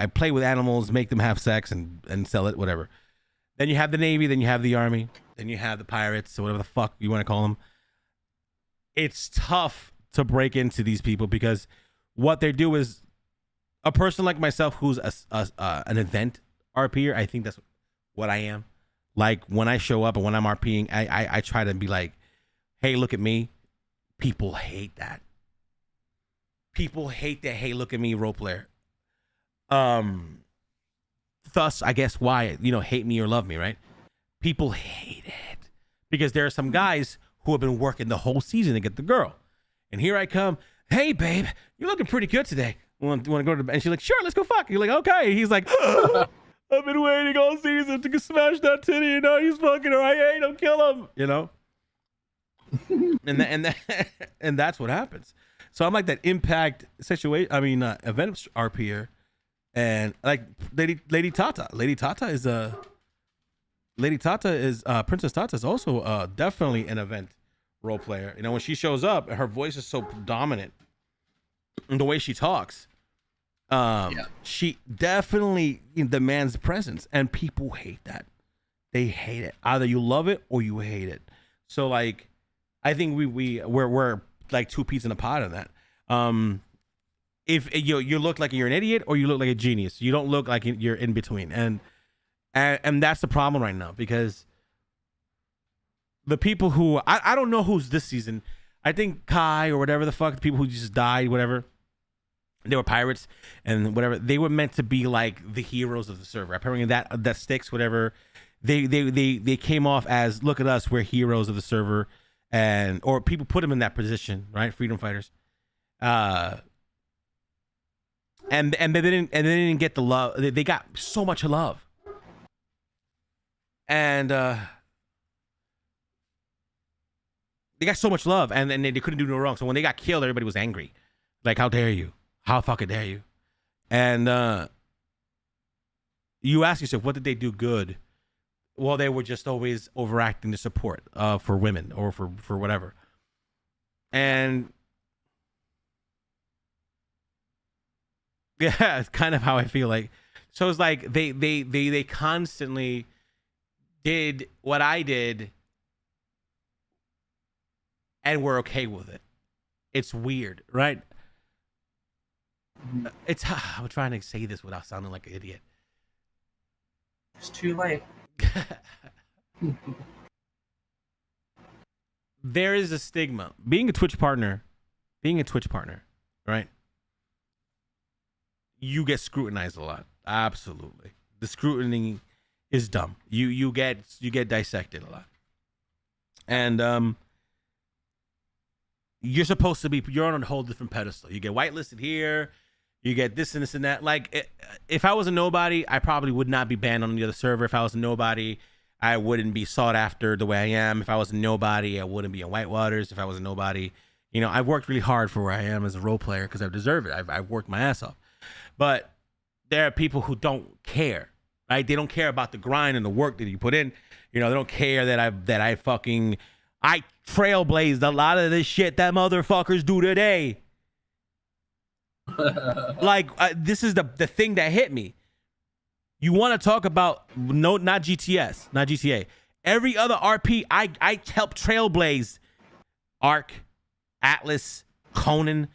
play with animals, make them have sex and sell it, whatever. Then you have the Navy, then you have the Army, then you have the pirates, or whatever the fuck you want to call them. It's tough to break into these people because what they do is, a person like myself who's an event RPer, I think that's what I am. Like, when I show up and when I'm RPing, I try to be like, hey, look at me. People hate that. People hate that, hey, look at me, role player. Thus, I guess why, hate me or love me, right? People hate it. Because there are some guys who have been working the whole season to get the girl. And here I come, hey, babe, you're looking pretty good today. Want to go to bed? And she's like, sure, let's go fuck. You're like, okay. And he's like, I've been waiting all season to smash that titty, he's fucking her. I hate him, kill him, and that's what happens. So I'm like that impact situation. I mean, event RPer, and like Lady Tata. Princess Tata is also definitely an event role player. When she shows up, her voice is so dominant, and the way she talks, She definitely demands presence, and people hate that. They hate it. Either you love it or you hate it. So like, I think we're like two peas in a pod on that. If you look like you're an idiot or you look like a genius, you don't look like you're in between, and that's the problem right now, because the people who I don't know who's this season. I think Kai or whatever the fuck, the people who just died, whatever. They were pirates and whatever. They were meant to be like the heroes of the server. Apparently that sticks, whatever. They came off as, look at us, we're heroes of the server, or people put them in that position, right? Freedom fighters. And they didn't get the love. They got so much love. And they got so much love, and they couldn't do no wrong. So when they got killed, everybody was angry. Like, how dare you? How fucking dare you? And you ask yourself, what did they do good? Well, they were just always overacting the support for women or for whatever. And yeah, it's kind of how I feel like. So it's like they constantly did what I did, and we're okay with it. It's weird, right? I'm trying to say this without sounding like an idiot. It's too late. There is a stigma. Being a Twitch partner, right? You get scrutinized a lot. Absolutely. The scrutiny is dumb. You get dissected a lot. And you're on a whole different pedestal. You get whitelisted here, you get this and this and that. Like, if I was a nobody, I probably would not be banned on the other server. If I was a nobody, I wouldn't be sought after the way I am. If I was a nobody, I wouldn't be in Whitewaters. If I was a nobody, I've worked really hard for where I am as a role player because I deserve it. I've worked my ass off. But there are people who don't care, right? They don't care about the grind and the work that you put in. They don't care that I trailblazed a lot of this shit that motherfuckers do today. Like, this is the thing that hit me. You want to talk about not GTA. Every other RP, I helped trailblaze. Arc, Atlas, Conan.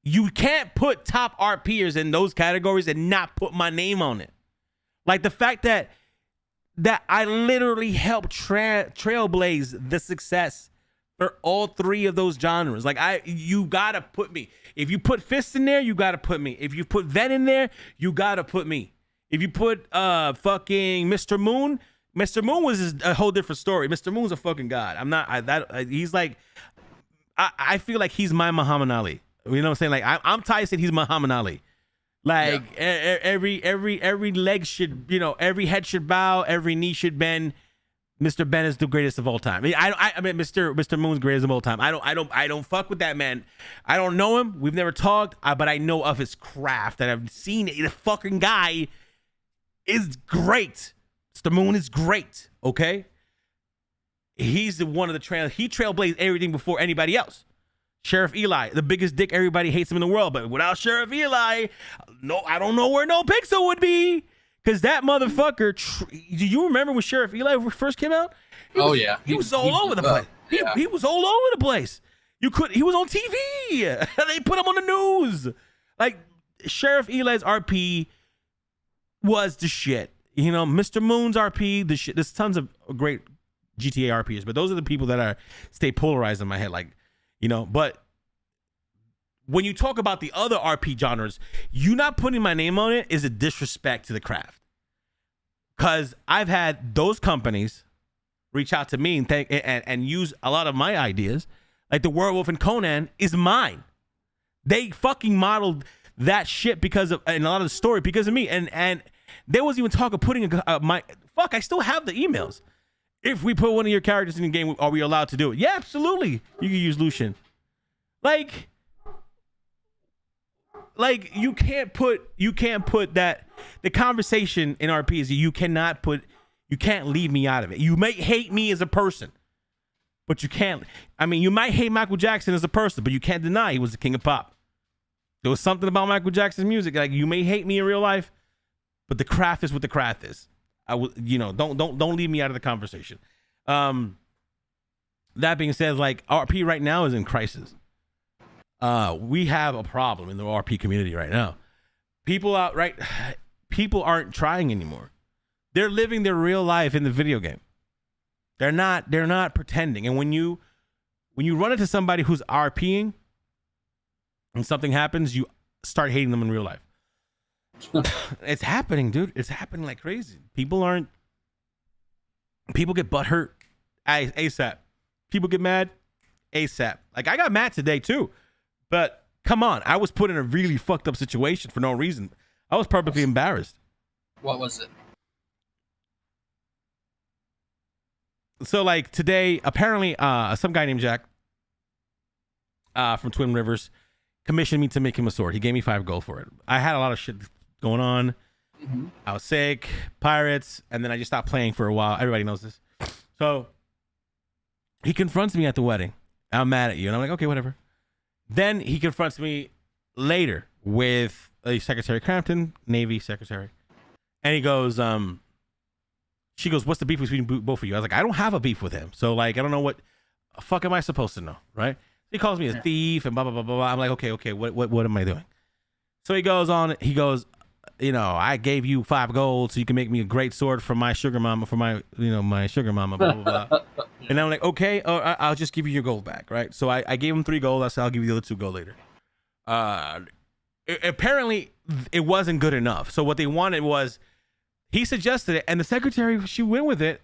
You can't put top RPers in those categories and not put my name on it. Like, the fact that I literally helped trailblaze the success for all three of those genres. Like, you gotta put me. If you put Fist in there, you gotta put me. If you put Ven in there, you gotta put me. If you put fucking Mr. Moon was a whole different story. Mr. Moon's a fucking god. He's like, I feel like he's my Muhammad Ali. You know what I'm saying? Like, I'm Tyson, he's Muhammad Ali. Like, yeah. Every leg should, every head should bow, every knee should bend. Mr. Ben is the greatest of all time. I mean, Mr. Moon's greatest of all time. I don't fuck with that man. I don't know him. We've never talked, but I know of his craft, and I've seen it. The fucking guy is great. Mr. Moon is great. Okay, he's the one of the he trailblazed everything before anybody else. Sheriff Eli, the biggest dick, everybody hates him in the world, but without Sheriff Eli, no, I don't know where No Pixel would be. Because that motherfucker, do you remember when Sheriff Eli first came out? He was all over the place. He was all over the place. He was on TV. They put him on the news. Like, Sheriff Eli's RP was the shit. Mr. Moon's RP, the shit. There's tons of great GTA RPs, but those are the people that stay polarized in my head. Like, but when you talk about the other RP genres, you not putting my name on it is a disrespect to the craft. Because I've had those companies reach out to me and use a lot of my ideas. Like, the Werewolf and Conan is mine. They fucking modeled that shit because of, and a lot of the story because of me. And there was even talk of putting I still have the emails. If we put one of your characters in the game, are we allowed to do it? Yeah, absolutely. You can use Lucian. Like you can't put that. The conversation in RP is you can't leave me out of it. You may hate me as a person, but you can't. I mean, you might hate Michael Jackson as a person, but you can't deny he was the king of pop. There was something about Michael Jackson's music. Like, you may hate me in real life, but the craft is what the craft is. I would, don't leave me out of the conversation. That being said, like, RP right now is in crisis. We have a problem in the RP community right now. People aren't trying anymore. They're living their real life in the video game. They're not pretending. And when you run into somebody who's RPing and something happens, you start hating them in real life. It's happening, dude. It's happening like crazy. People get butthurt ASAP. People get mad ASAP. Like, I got mad today too, but come on, I was put in a really fucked up situation for no reason. I was perfectly embarrassed. What was it? So, like, today, apparently, some guy named Jack from Twin Rivers commissioned me to make him a sword. He gave me 5 gold for it. I had a lot of shit going on. Mm-hmm. I was sick, pirates, and then I just stopped playing for a while. Everybody knows this. So he confronts me at the wedding. I'm mad at you. And I'm like, okay, whatever. Then he confronts me later with a Secretary Crampton, Navy secretary. And he goes, she goes, what's the beef between both of you? I was like, I don't have a beef with him. So, like, I don't know what the fuck am I supposed to know, right? He calls me a thief and blah, blah, blah, blah, blah. I'm like, okay, what am I doing? So he goes, I gave you 5 gold so you can make me a great sword for my sugar mama, my sugar mama, blah, blah, blah. And I'm like, okay, I'll just give you your gold back, right? So I gave him 3 gold. I said, I'll give you the other 2 gold later. Apparently, it wasn't good enough. So what they wanted was, he suggested it, and the secretary, she went with it,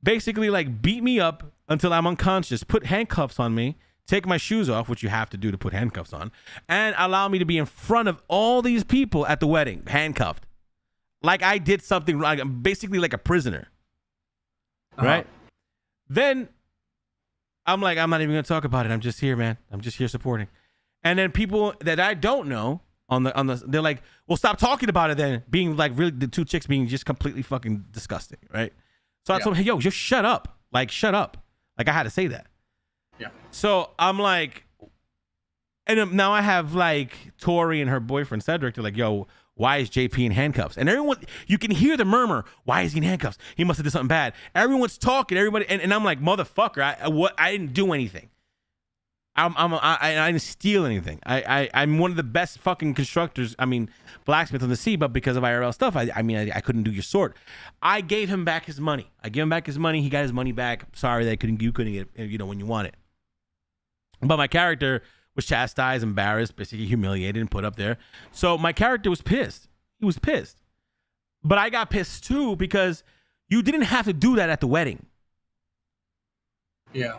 basically, like, beat me up until I'm unconscious, put handcuffs on me, take my shoes off, which you have to do to put handcuffs on, and allow me to be in front of all these people at the wedding, handcuffed. Like I did something wrong, basically like a prisoner. Right? Then I'm like, I'm not even going to talk about it. I'm just here, man. I'm just here supporting. And then people that I don't know, they're like, well, stop talking about it then, being like, really, the 2 chicks being just completely fucking disgusting, right? So I told him, hey, yo, just shut up. Like, shut up. Like, I had to say that. Yeah. So I'm like, and now I have like Tori and her boyfriend Cedric. They're like, yo, why is JP in handcuffs? And everyone, you can hear the murmur. Why is he in handcuffs? He must have did something bad. Everyone's talking. Everybody, and I'm like, motherfucker, I didn't do anything. I didn't steal anything. I'm one of the best fucking constructors. I mean, blacksmith on the sea, but because of IRL stuff, I couldn't do your sword. I gave him back his money. I gave him back his money. He got his money back. Sorry that you couldn't get it, when you want it. But my character was chastised, embarrassed, basically humiliated, and put up there. So my character was pissed. He was pissed. But I got pissed too because you didn't have to do that at the wedding. Yeah.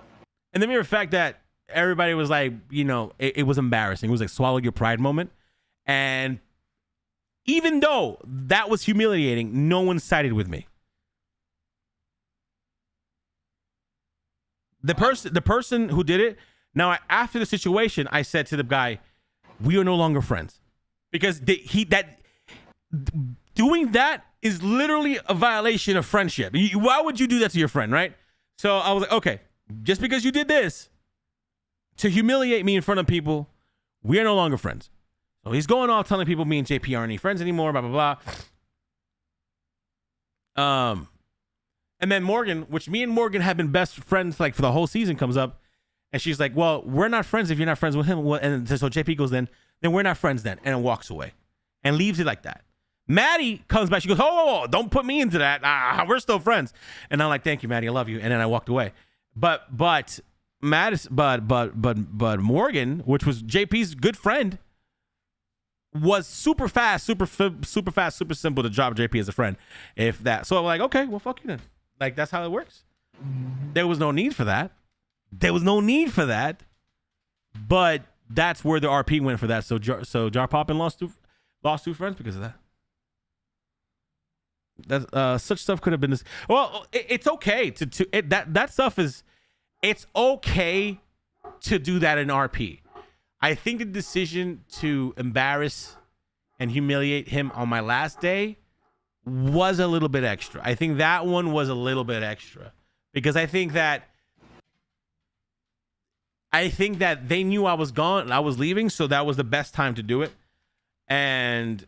And the mere fact that everybody was like, it was embarrassing. It was like swallow your pride moment. And even though that was humiliating, no one sided with me. The person who did it, now after the situation, I said to the guy, we are no longer friends. Because doing that is literally a violation of friendship. Why would you do that to your friend, right? So I was like, okay, just because you did this to humiliate me in front of people, we are no longer friends. So he's going off telling people me and JP aren't any friends anymore, blah, blah, blah. And then Morgan, which me and Morgan have been best friends like for the whole season, comes up. And she's like, well, we're not friends if you're not friends with him. Well, and so JP goes, then we're not friends then. And walks away and leaves it like that. Maddie comes back. She goes, oh, don't put me into that. We're still friends. And I'm like, thank you, Maddie. I love you. And then I walked away. But Morgan, which was JP's good friend, was super fast, super simple to drop JP as a friend. If that. So I'm like, okay, well, fuck you then. Like, that's how it works. There was no need for that. But that's where the RP went for that. So Jar Poppin lost two friends because of that. That such stuff could have been this. Well, it's okay that stuff is. It's okay to do that in RP. I think the decision to embarrass and humiliate him on my last day was a little bit extra. I think that one was a little bit extra because I think that I think that they knew I was gone, I was leaving, so that was the best time to do it. And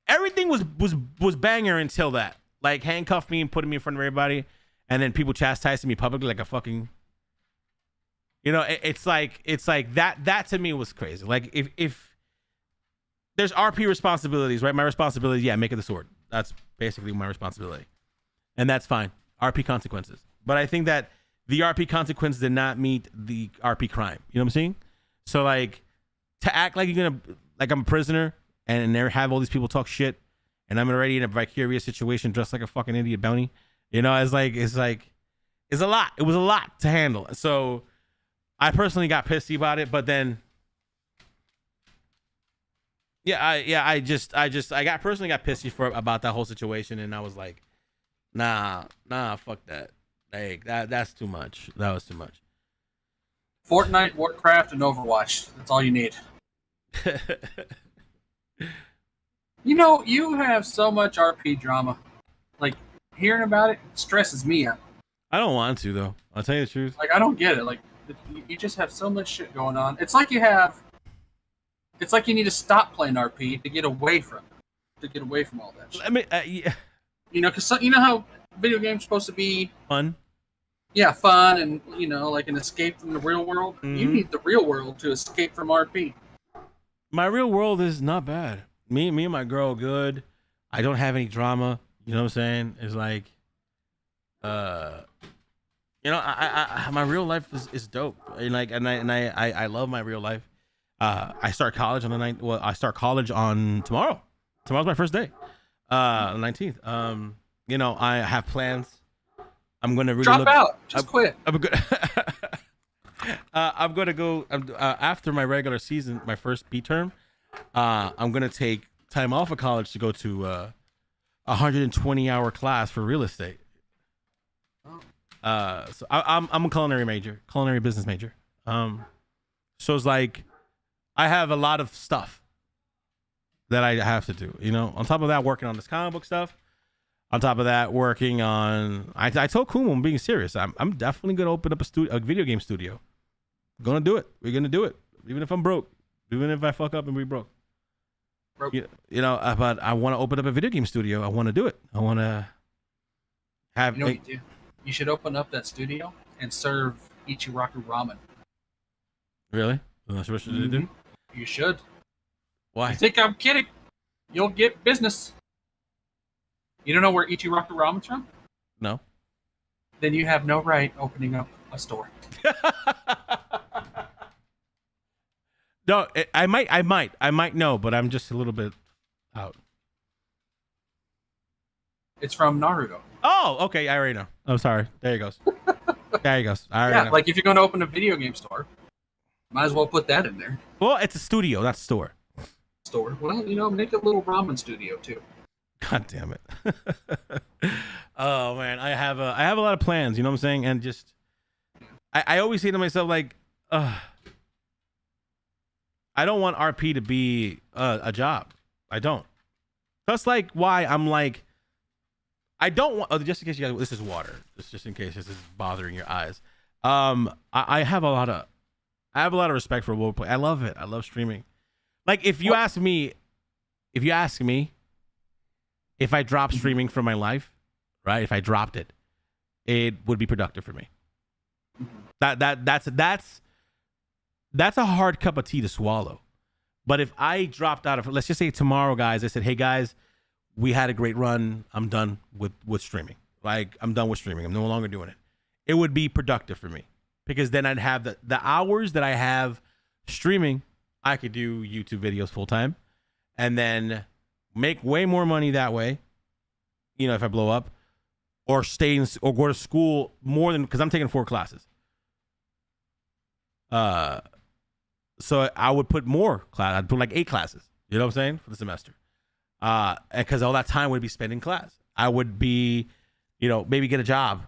everything was banger until that. Like handcuffed me and putting me in front of everybody, and then people chastising me publicly like a fucking. It's like that. That to me was crazy. Like if there's RP responsibilities, right? My responsibility, yeah, making the sword. That's basically my responsibility, and that's fine. RP consequences, but I think that the RP consequence did not meet the RP crime. You know what I'm saying? So like to act like you're gonna like I'm a prisoner and there have all these people talk shit, and I'm already in a vicarious situation dressed like a fucking idiot bounty. It's a lot. It was a lot to handle. So I personally got pissy about it, but then I personally got pissy about that whole situation, and I was like, nah, fuck that. Like that's too much. That was too much. Fortnite, Warcraft, and Overwatch. That's all you need. You have so much RP drama. Like hearing about it stresses me out. I don't want to though. I'll tell you the truth. Like I don't get it. Like you just have so much shit going on. It's like you need to stop playing RP to get away from all that shit. I mean, yeah. Because how video games are supposed to be fun. Yeah, fun and like an escape from the real world. Mm-hmm. You need the real world to escape from RP. My real world is not bad. Me and my girl are good. I don't have any drama. You know what I'm saying? It's like, I my real life is dope. And I love my real life. I start college on the 9th. Well, I start college on tomorrow. Tomorrow's my first day. 19th. I have plans. I'm gonna really drop out. Just quit. I'm gonna go after my regular season, my first B term. I'm gonna take time off of college to go to a 120-hour class for real estate. So I'm a culinary business major. So it's like I have a lot of stuff that I have to do. On top of that, working on this comic book stuff. On top of that, working on, I told Kumo I'm being serious. I'm definitely gonna open up a video game studio. Gonna do it. We're gonna do it, even if I'm broke, even if I fuck up and we broke. But I want to open up a video game studio. I want to do it. I want to have. What you do? You should open up that studio and serve Ichiraku ramen. Really? That's what you do? You should. Why? You think I'm kidding? You'll get business. You don't know where Ichiraku ramen's from? No. Then you have no right opening up a store. No, I might know, but I'm just a little bit out. It's from Naruto. Oh, okay. I already know. I'm sorry. There he goes. There he goes. I already know. Like if you're going to open a video game store, might as well put that in there. Well, it's a studio, not a store. Well, make a little ramen studio too. God damn it. Oh man, I have a lot of plans, you know what I'm saying? And just I always say to myself like, I don't want RP to be a job. I don't. That's like why I'm like, I don't want, just in case you guys, this is water. Just in case this is bothering your eyes. I have a lot of respect for roleplay. I love it. I love streaming. Like if you ask me if I dropped streaming from my life, right? If I dropped it, it would be productive for me. That's a hard cup of tea to swallow. But if I dropped out of, let's just say tomorrow, guys, I said, hey guys, we had a great run. I'm done with streaming. Like I'm done with streaming. I'm no longer doing it. It would be productive for me because then I'd have the hours that I have streaming. I could do YouTube videos full time and then make way more money that way, if I blow up, or stay in, or go to school more than, because I'm taking 4 classes. So I would put more class. I'd put like 8 classes. You know what I'm saying, for the semester. Because all that time would be spent in class. I would be, maybe get a job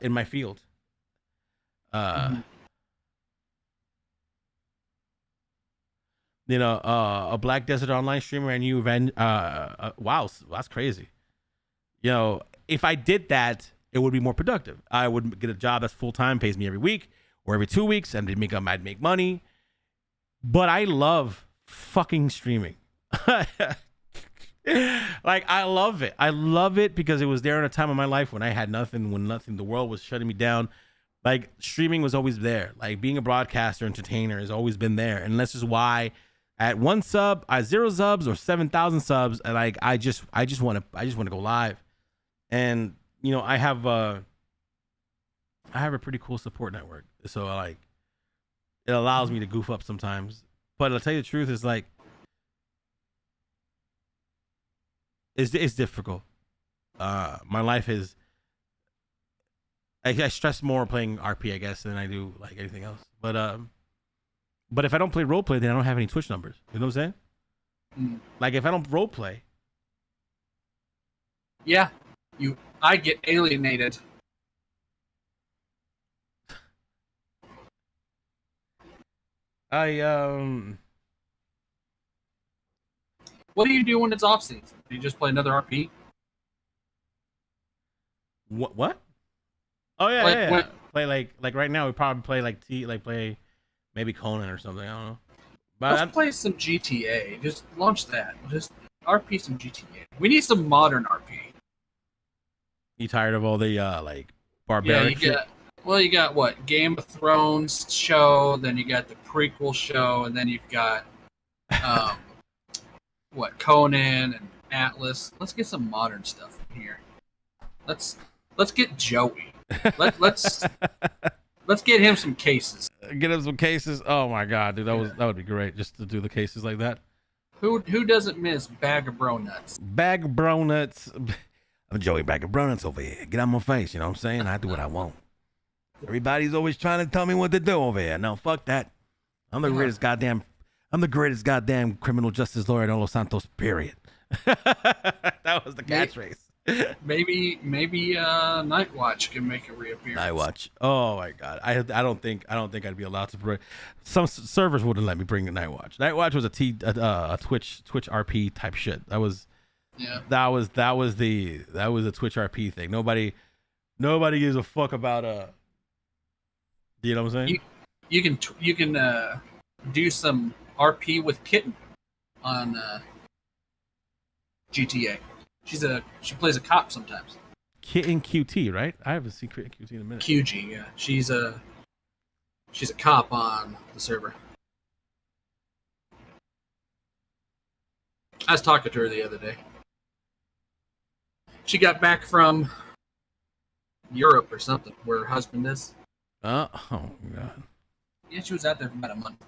in my field. A Black Desert Online streamer and you wow, that's crazy. If I did that, it would be more productive. I would get a job that's full-time, pays me every week, or every 2 weeks, and I'd make money. But I love fucking streaming. Like, I love it. I love it because it was there in a time of my life when I had nothing, the world was shutting me down. Like, streaming was always there. Like, being a broadcaster, entertainer has always been there. And this is why at 1 sub, at 0 subs or 7,000 subs, and like, I just want to go live. And, you know, I have a pretty cool support network. So like, it allows me to goof up sometimes. But I'll tell you the truth, is like, it's difficult. My life is, I stress more playing RP, I guess, than I do like anything else. But if I don't play roleplay, then I don't have any Twitch numbers. You know what I'm saying? Like, if I don't roleplay, yeah, I get alienated. What do you do when it's off season? Do you just play another RP? What? Oh yeah, Like, yeah. Play like right now we probably play play maybe Conan or something. I don't know. But let's play some GTA. Just launch that. Just RP some GTA. We need some modern RP. You tired of all the like barbaric shit? You got what? Game of Thrones show, then you got the prequel show, and then you've got what, Conan and Atlas. Let's get some modern stuff in here. Let's get Joey. Let's get him some cases. Get him some cases. Oh my god, dude, that would be great just to do the cases like that. Who doesn't miss Bag of Bro Nuts? Bag of Bro Nuts. I'm Joey Bag of Bro Nuts over here. Get out my face, you know what I'm saying? I do what I want. Everybody's always trying to tell me what to do over here. No, fuck that. I'm the greatest goddamn criminal justice lawyer in Los Santos, period. That was the catchphrase. Maybe Night Watch can make a reappearance. Night Watch. Oh my god. I don't think I'd be allowed to bring. Some servers wouldn't let me bring the Night Watch. Night Watch was a Twitch RP type shit. That was the Twitch RP thing. Nobody gives a fuck about you know what I'm saying? You can do some RP with Kitten on GTA. She plays a cop sometimes. Kitten QT, right? I haven't seen Kitten QT in a minute. QG, yeah. She's a cop on the server. I was talking to her the other day. She got back from Europe or something, where her husband is. Oh god. Yeah, she was out there for about a month.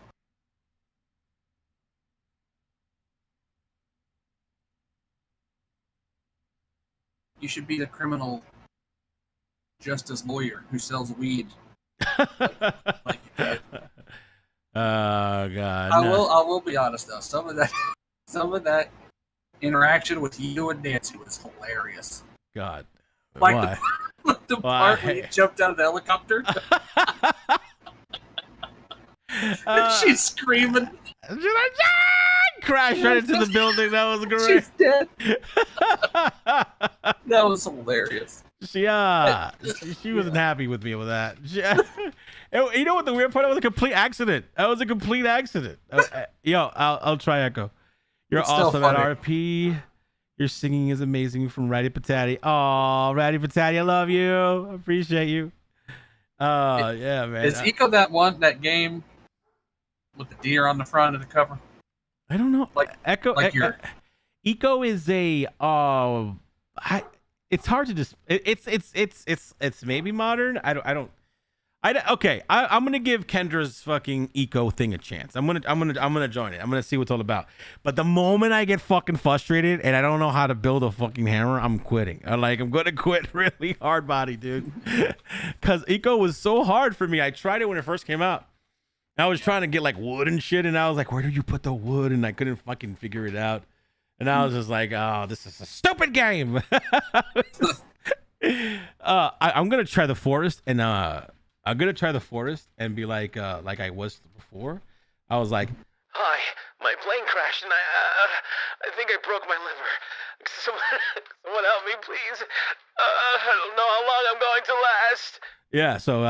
You should be the criminal justice lawyer who sells weed. like you did. Oh god. I will be honest though. Some of that interaction with you and Nancy was hilarious. God. Like why? the part when you jumped out of the helicopter. And she's screaming. Crash right into the building. That was great. She's dead. That was hilarious. She wasn't happy with me with that. You know what the weird part? It was a complete accident. Yo, I'll try Echo. You're awesome at RP. Your singing is amazing from Ratty Patati. Oh, Ratty Patati, I love you. I appreciate you. Yeah, man. Is Eco that game with the deer on the front of the cover? I don't know. Eco is a it's hard to just it's maybe modern. Okay, I'm gonna give Kendra's fucking Eco thing a chance. I'm gonna join it. I'm gonna see what it's all about. But the moment I get fucking frustrated and I don't know how to build a fucking hammer, I'm quitting. I'm gonna quit really hard body, dude. Cause Eco was so hard for me. I tried it when it first came out. I was trying to get like wood and shit, and I was like, where do you put the wood? And I couldn't fucking figure it out. And I was just like, oh, this is a stupid game. I'm gonna try the forest, and be like I was before. I was like, hi, my plane crashed, and I think I broke my liver. Someone help me, please. I don't know how long I'm going to last. Yeah, so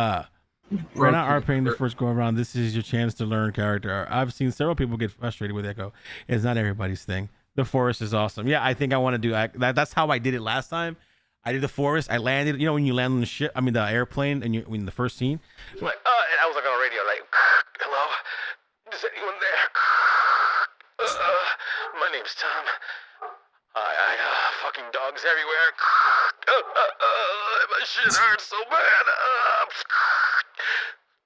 We're not RPing the first go around. This is your chance to learn character. I've seen several people get frustrated with Echo. It's not everybody's thing. The forest is awesome. Yeah, I think I want to do that. That's how I did it last time. I did the forest. I landed. You know when you land on the ship, I mean the airplane, and in the first scene. Like, and I was like on the radio, like, hello, is anyone there? My name's Tom. Fucking dogs everywhere. My shit hurts so bad.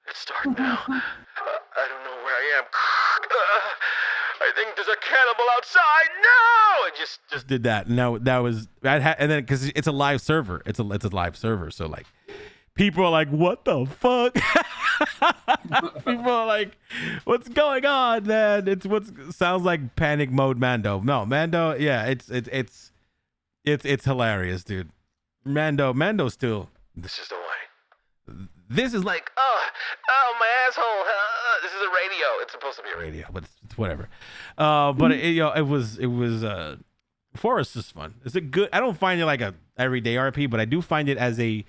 It's starting now. I don't know where I am. I think there's a cannibal outside. No! I just did that. No, that was and then because it's a live server. It's a live server. So like, people are like, "What the fuck?" People are like, "What's going on, man?" It's sounds like panic mode Mando. No, Mando. Yeah, it's hilarious, dude. Mando still. This is the way. This is like, oh, my asshole. This is a radio. It's supposed to be a radio, but it's whatever. But it was Forest is fun. It's a good. I don't find it like a everyday RP, but I do find it as a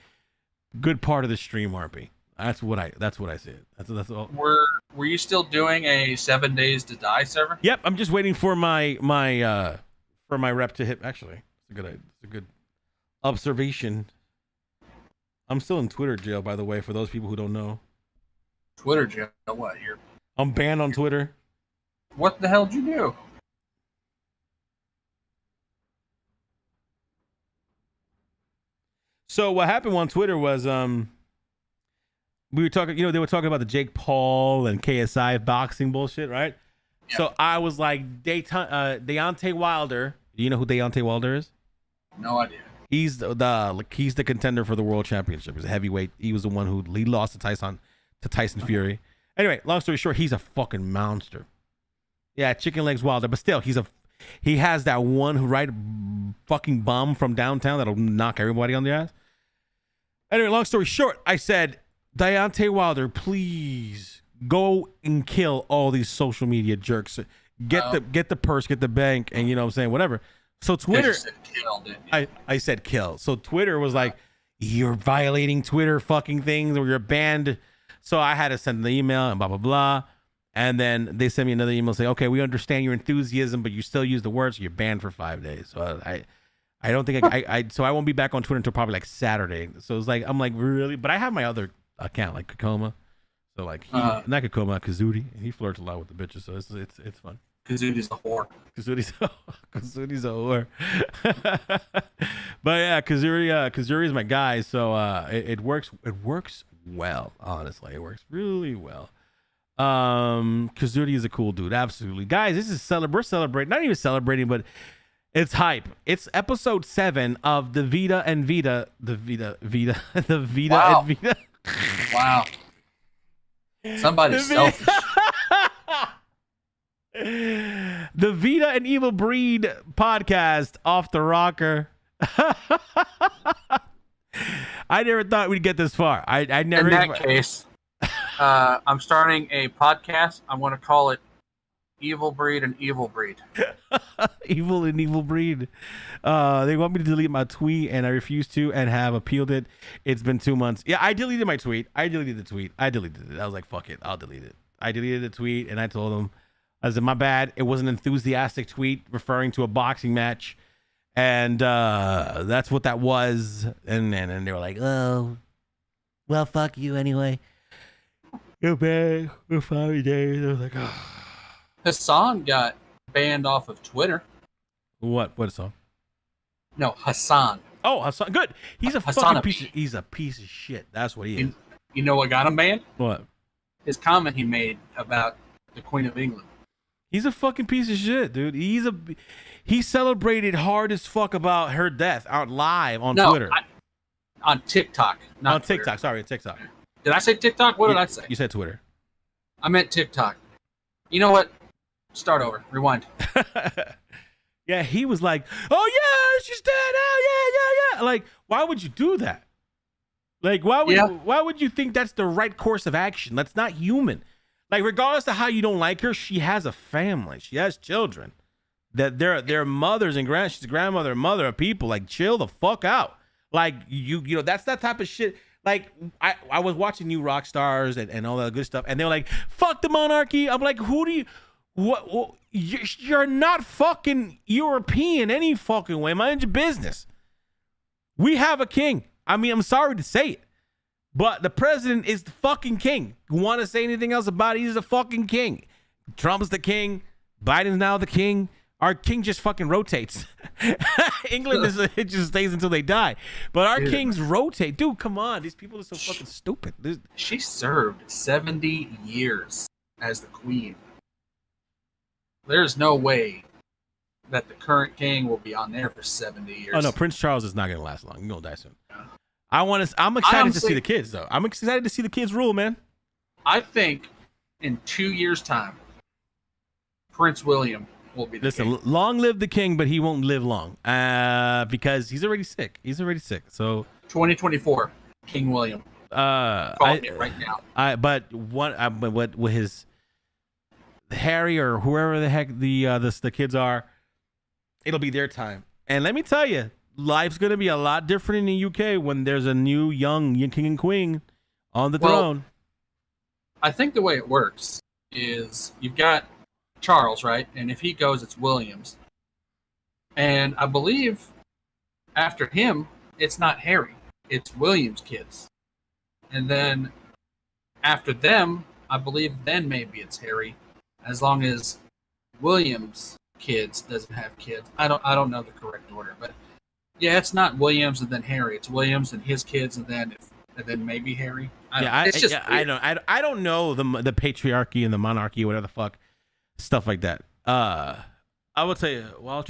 good part of the stream RP. That's what I see it. That's all. Were you still doing a 7 Days to Die server? Yep, I'm just waiting for my rep to hit. Actually, it's a good observation. I'm still in Twitter jail, by the way, for those people who don't know. Twitter jail? What? I'm banned on Twitter. What the hell did you do? So what happened on Twitter was we were talking, they were talking about the Jake Paul and KSI boxing bullshit, right? Yeah. So I was like, Deontay Wilder. Do you know who Deontay Wilder is? No idea. He's the contender for the world championship. He's a heavyweight. He was the one who lost to Tyson Fury. Anyway, long story short, he's a fucking monster. Yeah, chicken legs Wilder, but still, he has that one fucking bomb from downtown that'll knock everybody on the ass. Anyway, long story short, I said, Deontay Wilder, please go and kill all these social media jerks. Get the purse, get the bank, and you know what I'm saying, whatever. So Twitter, said kill, didn't you? I said kill. So Twitter was like, you're violating Twitter fucking things, or you're banned. So I had to send the email and blah blah blah. And then they sent me another email saying, okay, we understand your enthusiasm, but you still use the words, so you're banned for 5 days. So I don't think so I won't be back on Twitter until probably like Saturday. So it's like, I'm like, really? But I have my other account, like Kakoma. So like, not Kakoma, Kazudi. He flirts a lot with the bitches, so it's fun. Kazudi's a whore. Kazudi's a whore. But yeah, Kazuri is my guy, so it works well, honestly. It works really well. Kazuri is a cool dude, absolutely. Guys, this is we're celebrating, not even celebrating, but it's hype. It's episode 7 of the Vida and Vida. Wow. And Vida. Wow. Somebody's selfish. The Vida and EvilBreed podcast off the rocker. I never thought we'd get this far. I never. In that case, I'm starting a podcast. I'm going to call it EvilBreed and EvilBreed. Evil and EvilBreed. They want me to delete my tweet, and I refuse to, and have appealed it. It's been 2 months. Yeah, I deleted my tweet. I deleted it. I was like, fuck it. I'll delete it. I deleted the tweet, and I told them, I said, my bad. It was an enthusiastic tweet referring to a boxing match. And that's what that was. And they were like, oh, well, fuck you anyway. You're bad for 5 days. I was like, oh. Hassan got banned off of Twitter. What song? No, Hassan. Oh, Hassan. Good. He's a fucking he's a piece of shit. That's what he is. You know what got him banned? What? His comment he made about the Queen of England. He's a fucking piece of shit, dude. He celebrated hard as fuck about her death out live on Twitter. On TikTok. Not on TikTok. Twitter. Sorry, TikTok. Did I say TikTok? What did I say? You said Twitter. I meant TikTok. You know what? Start over. Rewind. Yeah, he was like, oh yeah, she's dead. Oh yeah. Like, why would you do that? Like, why would you think that's the right course of action? That's not human. Like, regardless of how you don't like her, she has a family. She has children. That they're mothers and she's a grandmother and mother of people. Like, chill the fuck out. Like, you know, that's that type of shit. Like I was watching New Rock Stars and all that good stuff, and they were like, "Fuck the monarchy." I'm like, "Who do you? What you're not fucking European any fucking way. Mind your business. We have a king. I mean, I'm sorry to say it, but the president is the fucking king. You want to say anything else about it? He's the fucking king. Trump's the king. Biden's now the king. Our king just fucking rotates. England it just stays until they die. But our kings rotate. Dude, come on. These people are so fucking stupid. She served 70 years as the queen. There's no way that the current king will be on there for 70 years. Oh no, Prince Charles is not gonna last long. He's gonna die soon. Yeah. I'm excited to see the kids though. I'm excited to see the kids rule, man. I think in 2 years' time, Prince William will be the king. Long live the king, but he won't live long. Because he's already sick. So 2024, King William. Calling it right now. But what with his Harry or whoever the heck the kids are, it'll be their time. And let me tell you, life's gonna be a lot different in the UK when there's a new young king and queen on the throne. I think the way it works is you've got Charles, right? And if he goes, it's Williams. And I believe after him, it's not Harry, it's William's kids. And then after them, I believe then maybe it's Harry, as long as Williams' kids doesn't have kids. I don't know the correct order, but yeah, it's not Williams and then Harry. It's Williams and his kids, and then maybe Harry. I don't know the patriarchy and the monarchy, whatever the fuck, stuff like that. I will tell you. Well,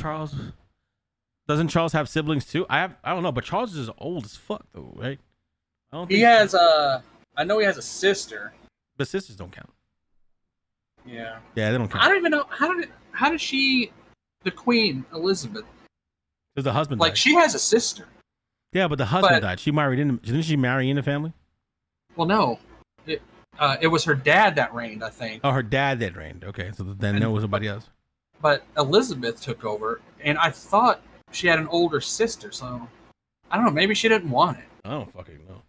doesn't Charles have siblings too? I don't know, but Charles is old as fuck though, right? I know he has a sister, but sisters don't count. Yeah, they don't count. I don't even know how did she, the Queen Elizabeth? Because the husband died. She has a sister. Yeah, but the husband died. She married in. Didn't she marry in the family? Well, no. It was her dad that reigned, I think. Oh, her dad that reigned. Okay, so then there was somebody else. But Elizabeth took over, and I thought she had an older sister, so I don't know. Maybe she didn't want it. I don't fucking know.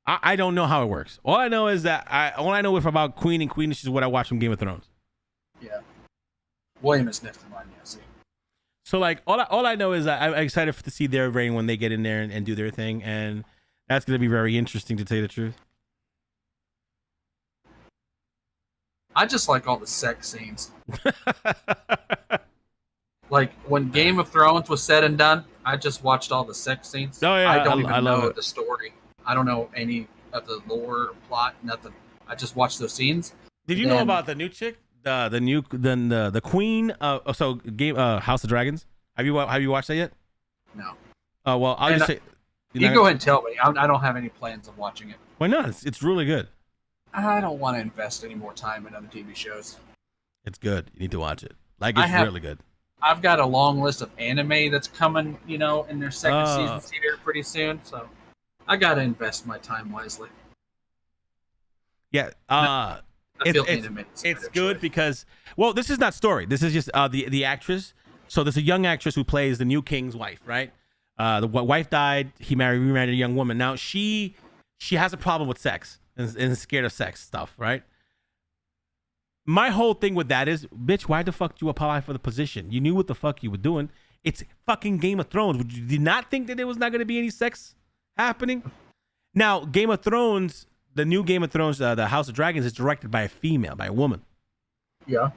I don't know how it works. All I know is that all I know about Queen and Queenish is what I watch from Game of Thrones. Yeah. William is next in line, yeah, see. So like all I know is that I'm excited to see their reign when they get in there and do their thing, and that's going to be very interesting, to tell you the truth. I just like all the sex scenes. Like when Game of Thrones was said and done, I just watched all the sex scenes. Oh yeah, I don't even know the story. I don't know any of the lore or plot, nothing. I just watched those scenes. Did you know about the new chick, the queen? House of Dragons. Have you watched that yet? No. Oh well, I'll just say. You go ahead and tell me. I don't have any plans of watching it. Why not? It's really good. I don't want to invest any more time in other TV shows. It's good. You need to watch it. It's really good. I've got a long list of anime that's coming, in their second seasons here pretty soon. So I got to invest my time wisely. Yeah. It's good because, well, this is not story. This is just the actress. So there's a young actress who plays the new king's wife, right? The wife died. He remarried a young woman. Now she has a problem with sex and is scared of sex stuff, right? My whole thing with that is, bitch, why the fuck did you apply for the position? You knew what the fuck you were doing. It's fucking Game of Thrones. Did you not think that there was not going to be any sex happening? Now, Game of Thrones, the new Game of Thrones, the House of Dragons, is directed by a woman. Yeah.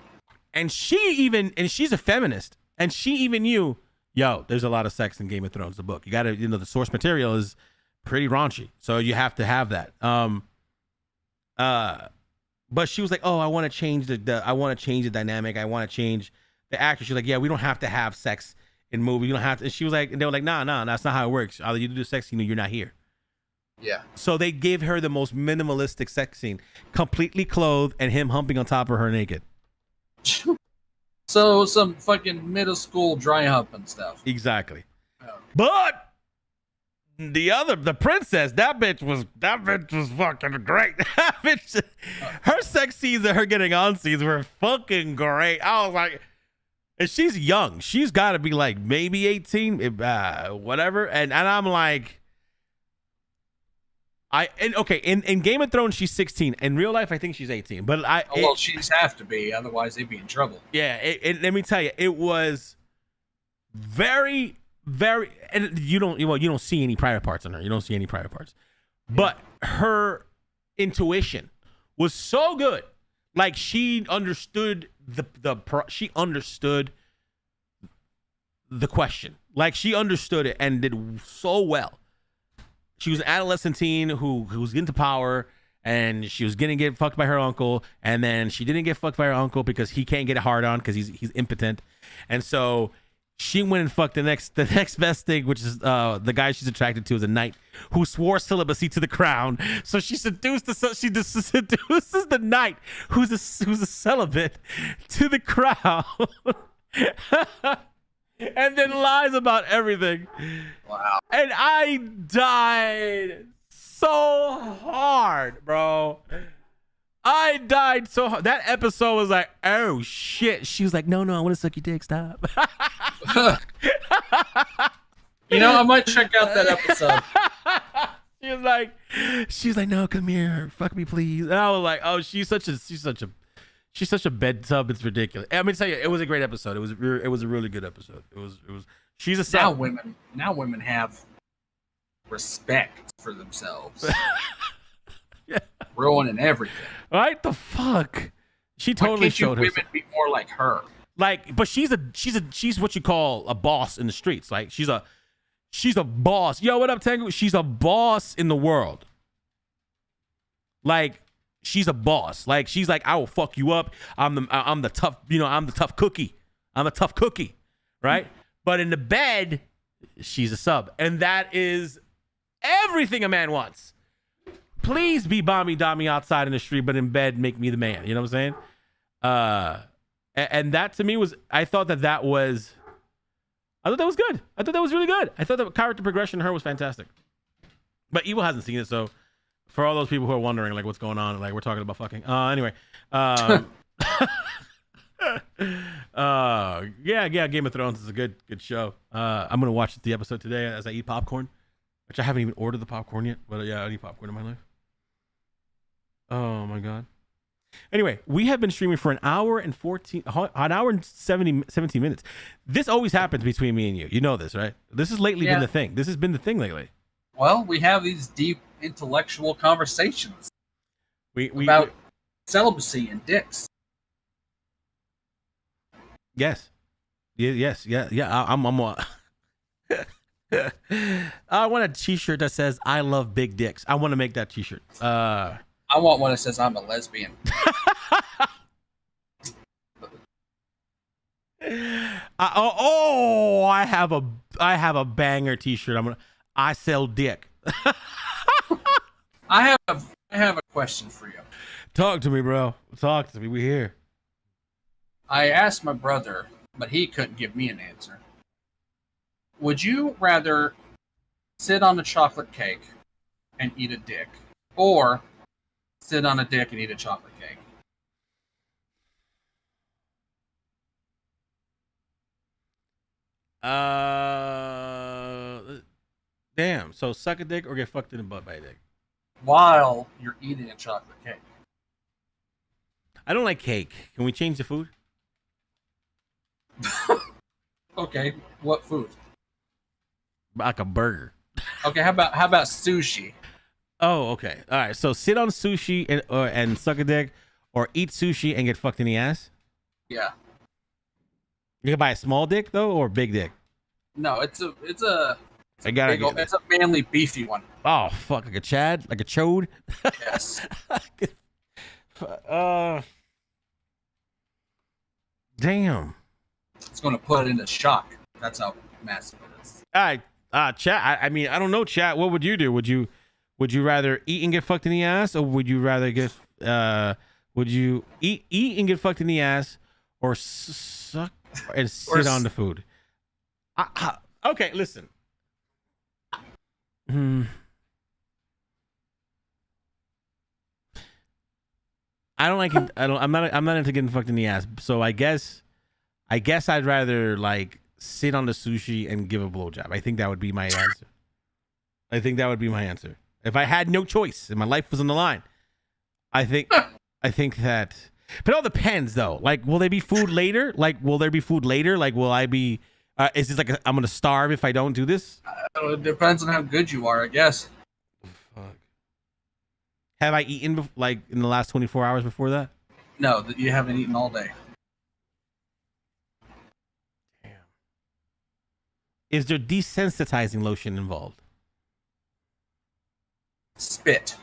And she's a feminist. And she even knew, there's a lot of sex in Game of Thrones, the book. You got to, the source material is pretty raunchy. So you have to have that. But she was like, I want to change the dynamic. I want to change the actor. She's like, yeah, we don't have to have sex in movies. You don't have to. And she was like, and they were like, nah, that's not how it works. Either you do sex scene or you're not here. Yeah. So they gave her the most minimalistic sex scene, completely clothed and him humping on top of her naked. So some fucking middle school dry humping stuff. Exactly. Oh. But the princess, that bitch was fucking great. Her sex scenes and her getting on scenes were fucking great. I was like, and she's young. She's got to be like maybe 18, whatever. And I'm like, In Game of Thrones she's 16. In real life I think she's 18. But she's have to be, otherwise they'd be in trouble. Yeah, let me tell you, it was very, very, and you don't see any private parts on her. You don't see any private parts, but her intuition was so good. Like she understood she understood the question. Like she understood it and did so well. She was an adolescent teen who was into power, and she was gonna get fucked by her uncle, and then she didn't get fucked by her uncle because he can't get a hard on because he's impotent, and so she went and fucked the next best thing, which is the guy she's attracted to is a knight who swore celibacy to the crown. So she seduces the knight who's a celibate to the crown. And then lies about everything. Wow. And I died so hard, bro. I died so hard. That episode was like, oh shit. She was like, no, I want to suck your dick. Stop. I might check out that episode. She's like, no, come here, fuck me, please. And I was like, oh, she's such a bed tub. It's ridiculous. I'm gonna tell you, it was a great episode. It was a really good episode. It was. She's a now women have respect for themselves. Yeah. Ruining everything. Right? The fuck. She totally showed her. Women be more like her. Like, but she's what you call a boss in the streets. Like she's a boss. Yo, what up, Tango? She's a boss in the world. Like. She's a boss. Like she's like, I will fuck you up. I'm the tough, I'm the tough cookie. I'm a tough cookie, right? But in the bed, she's a sub, and that is everything a man wants. Please be bomby dommy outside in the street, but in bed, make me the man. You know what I'm saying? And that to me I thought that was good. I thought that was really good. I thought the character progression in her was fantastic. But Evil hasn't seen it, so. For all those people who are wondering, like, what's going on, like, we're talking about fucking. Anyway. Yeah, Game of Thrones is a good show. I'm going to watch the episode today as I eat popcorn, which I haven't even ordered the popcorn yet, but yeah, I eat popcorn in my life. Oh, my God. Anyway, we have been streaming for an hour and 17 minutes. This always happens between me and you. You know this, right? This has lately been the thing. This has been the thing lately. Well, we have these deep intellectual conversations we about celibacy and dicks. Yes. Yeah. I want a t-shirt that says I love big dicks. I want to make that t-shirt. I want one that says I'm a lesbian. I have a banger t-shirt. I sell dick. I have a question for you. Talk to me, bro. Talk to me. We here. I asked my brother, but he couldn't give me an answer. Would you rather sit on a chocolate cake and eat a dick, or sit on a dick and eat a chocolate cake? Damn. So suck a dick or get fucked in the butt by a dick? While you're eating a chocolate cake. I don't like cake. Can we change the food? Okay. What food? Like a burger. Okay. How about sushi? Oh, okay. All right. So sit on sushi and suck a dick, or eat sushi and get fucked in the ass? Yeah. You can buy a small dick though, or big dick? No, it's a manly, beefy one. Oh fuck, like a Chad, like a chode. Yes. Damn. It's going to put it into shock. That's how massive it is. All right, chat. I mean, I don't know, chat. What would you do? Would you rather eat and get fucked in the ass, or would you rather would you eat and get fucked in the ass, or suck and sit on the food? Okay, listen. I'm not into getting fucked in the ass. So I guess I'd rather like sit on the sushi and give a blowjob. I think that would be my answer. If I had no choice and my life was on the line, I think that. But it all depends, though. Like, will there be food later? Like, will I be? Is this like I'm gonna starve if I don't do this? It depends on how good you are, I guess. Fuck. Have I eaten like in the last 24 hours before that? No, you haven't eaten all day. Damn. Is there desensitizing lotion involved? Spit.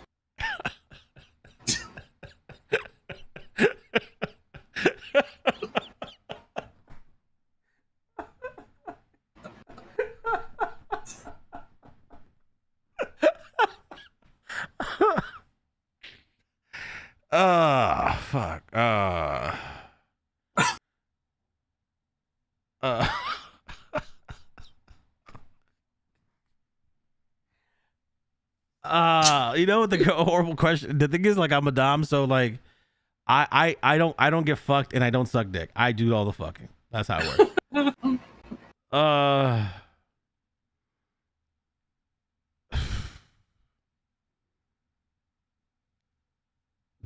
Fuck. You know what the horrible question? The thing is, like, I'm a dom, so like, I don't get fucked and I don't suck dick. I do all the fucking. That's how it works.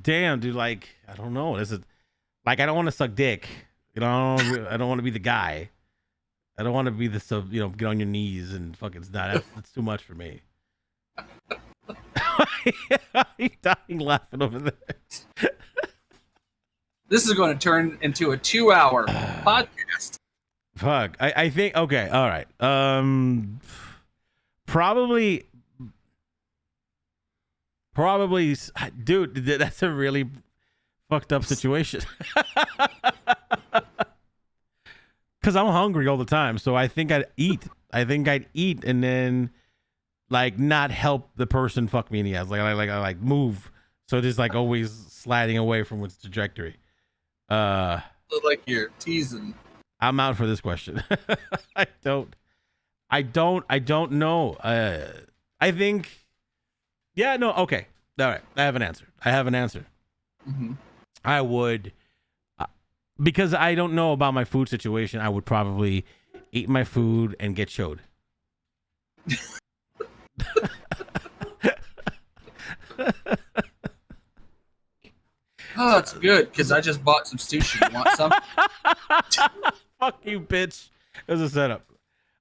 Damn, dude. Like, I don't know. This is like, I don't want to suck dick. You know, I don't want to be the guy. I don't want to be the get on your knees and fucking. That's too much for me. He's dying laughing over there. This is going to turn into a 2-hour podcast. Fuck. I think. Okay. All right. Probably, dude. That's a really fucked up situation. Because I'm hungry all the time, so I think I'd eat. And then like not help the person fuck me in the ass. Like move. So just like always sliding away from its trajectory. Look like you're teasing. I'm out for this question. I don't know. I think. Yeah. No. Okay. All right. I have an answer. Mm-hmm. I would. Because I don't know about my food situation, I would probably eat my food and get showed. Oh, that's good, because I just bought some sushi. You want some? Fuck you, bitch. It was a setup.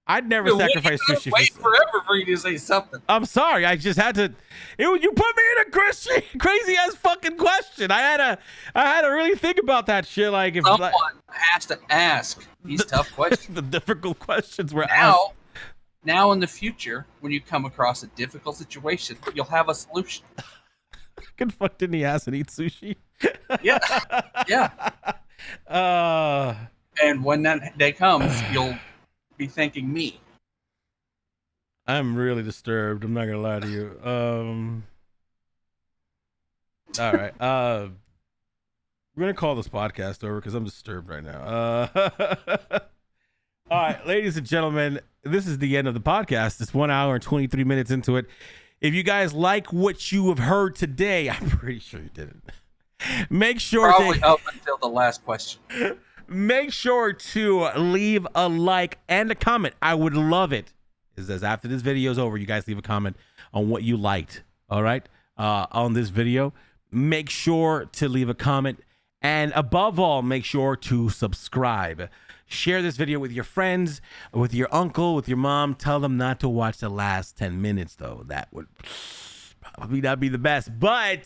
I'd never sacrifice sushi. Wait forever for you to say something. I'm sorry. I just had to. You put me in a crazy ass fucking question. I had to really think about that shit. Like, if someone has to ask these tough questions. The difficult questions were asked. Now, in the future, when you come across a difficult situation, you'll have a solution. Get fucked in the ass and eat sushi. Yeah. And when that day comes, you'll be thanking me. I'm really disturbed. I'm not gonna lie to you. All right. We're gonna call this podcast over because I'm disturbed right now. All right, ladies and gentlemen, this is the end of the podcast. It's 1 hour and 23 minutes into it. If you guys like what you have heard today, I'm pretty sure you didn't. Make sure probably up until the last question. Make sure to leave a like and a comment. I would love it. It says after this video is over, you guys leave a comment on what you liked. All right, on this video. Make sure to leave a comment, and above all, make sure to subscribe. Share this video with your friends, with your uncle, with your mom. Tell them not to watch the last 10 minutes, though. That would probably not be the best. But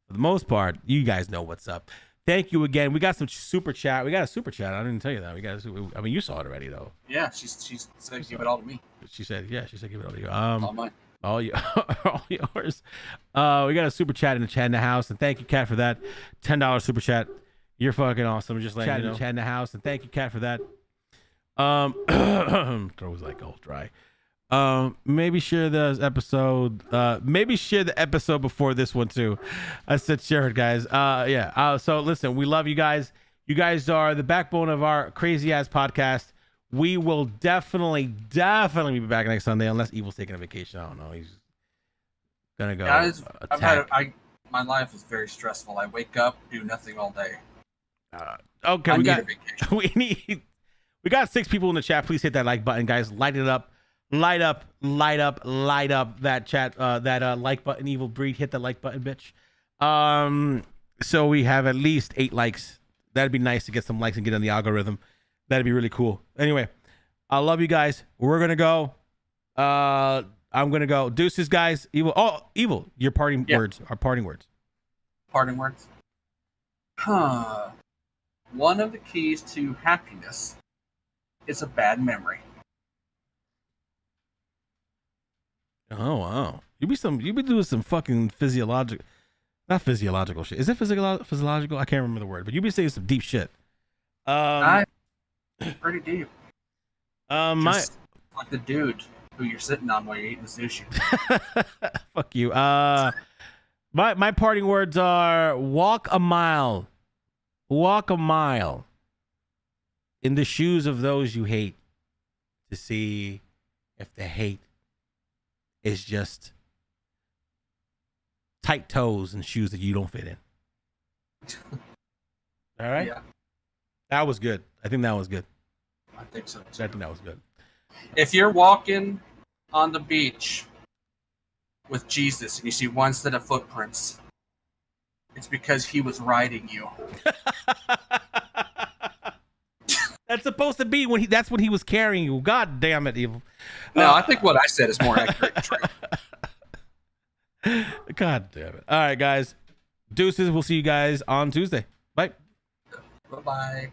for the most part, you guys know what's up. Thank you again. We got some super chat. We got a super chat. I didn't tell you that. I mean, you saw it already, though. Yeah, she said give it all to me. She said give it all to you. All mine. All yours. We got a super chat in the house, and thank you, Kat, for that. $10 super chat. You're fucking awesome. Just like chat in the house, and thank you, Kat, for that. Throat was like all dry. Maybe share the episode. Maybe share the episode before this one too. I said share it, guys. Yeah. So listen, we love you guys. You guys are the backbone of our crazy ass podcast. We will definitely be back next Sunday, unless Evil's taking a vacation. I don't know. He's gonna go. Guys, my life is very stressful. I wake up, do nothing all day. Okay, I we got 6 people in the chat. Please hit that like button, guys. Light it up. light up that chat, that like button, Evil Breed. Hit the like button, bitch. So we have at least 8 likes. That'd be nice to get some likes and get on the algorithm. That'd be really cool. Anyway, I love you guys. We're gonna go. I'm gonna go. Deuces, guys. Evil. Oh, Evil. Your parting words. Our parting words. Parting words. One of the keys to happiness is a bad memory. Oh wow. You be doing some fucking not physiological shit. Is it physiological? I can't remember the word, but you be saying some deep shit. Pretty deep. Like the dude who you're sitting on while you're eating the sushi. Fuck you. My parting words are: walk a mile in the shoes of those you hate to see if the hate is just tight toes and shoes that you don't fit in. All right? Yeah. That was good. I think that was good. I think so too. I think that was good. If you're walking on the beach with Jesus and you see one set of footprints, it's because he was riding you. That's supposed to be that's when he was carrying you. God damn it, Evil. No, I think what I said is more accurate. God damn it. All right, guys. Deuces. We'll see you guys on Tuesday. Bye. Bye-bye.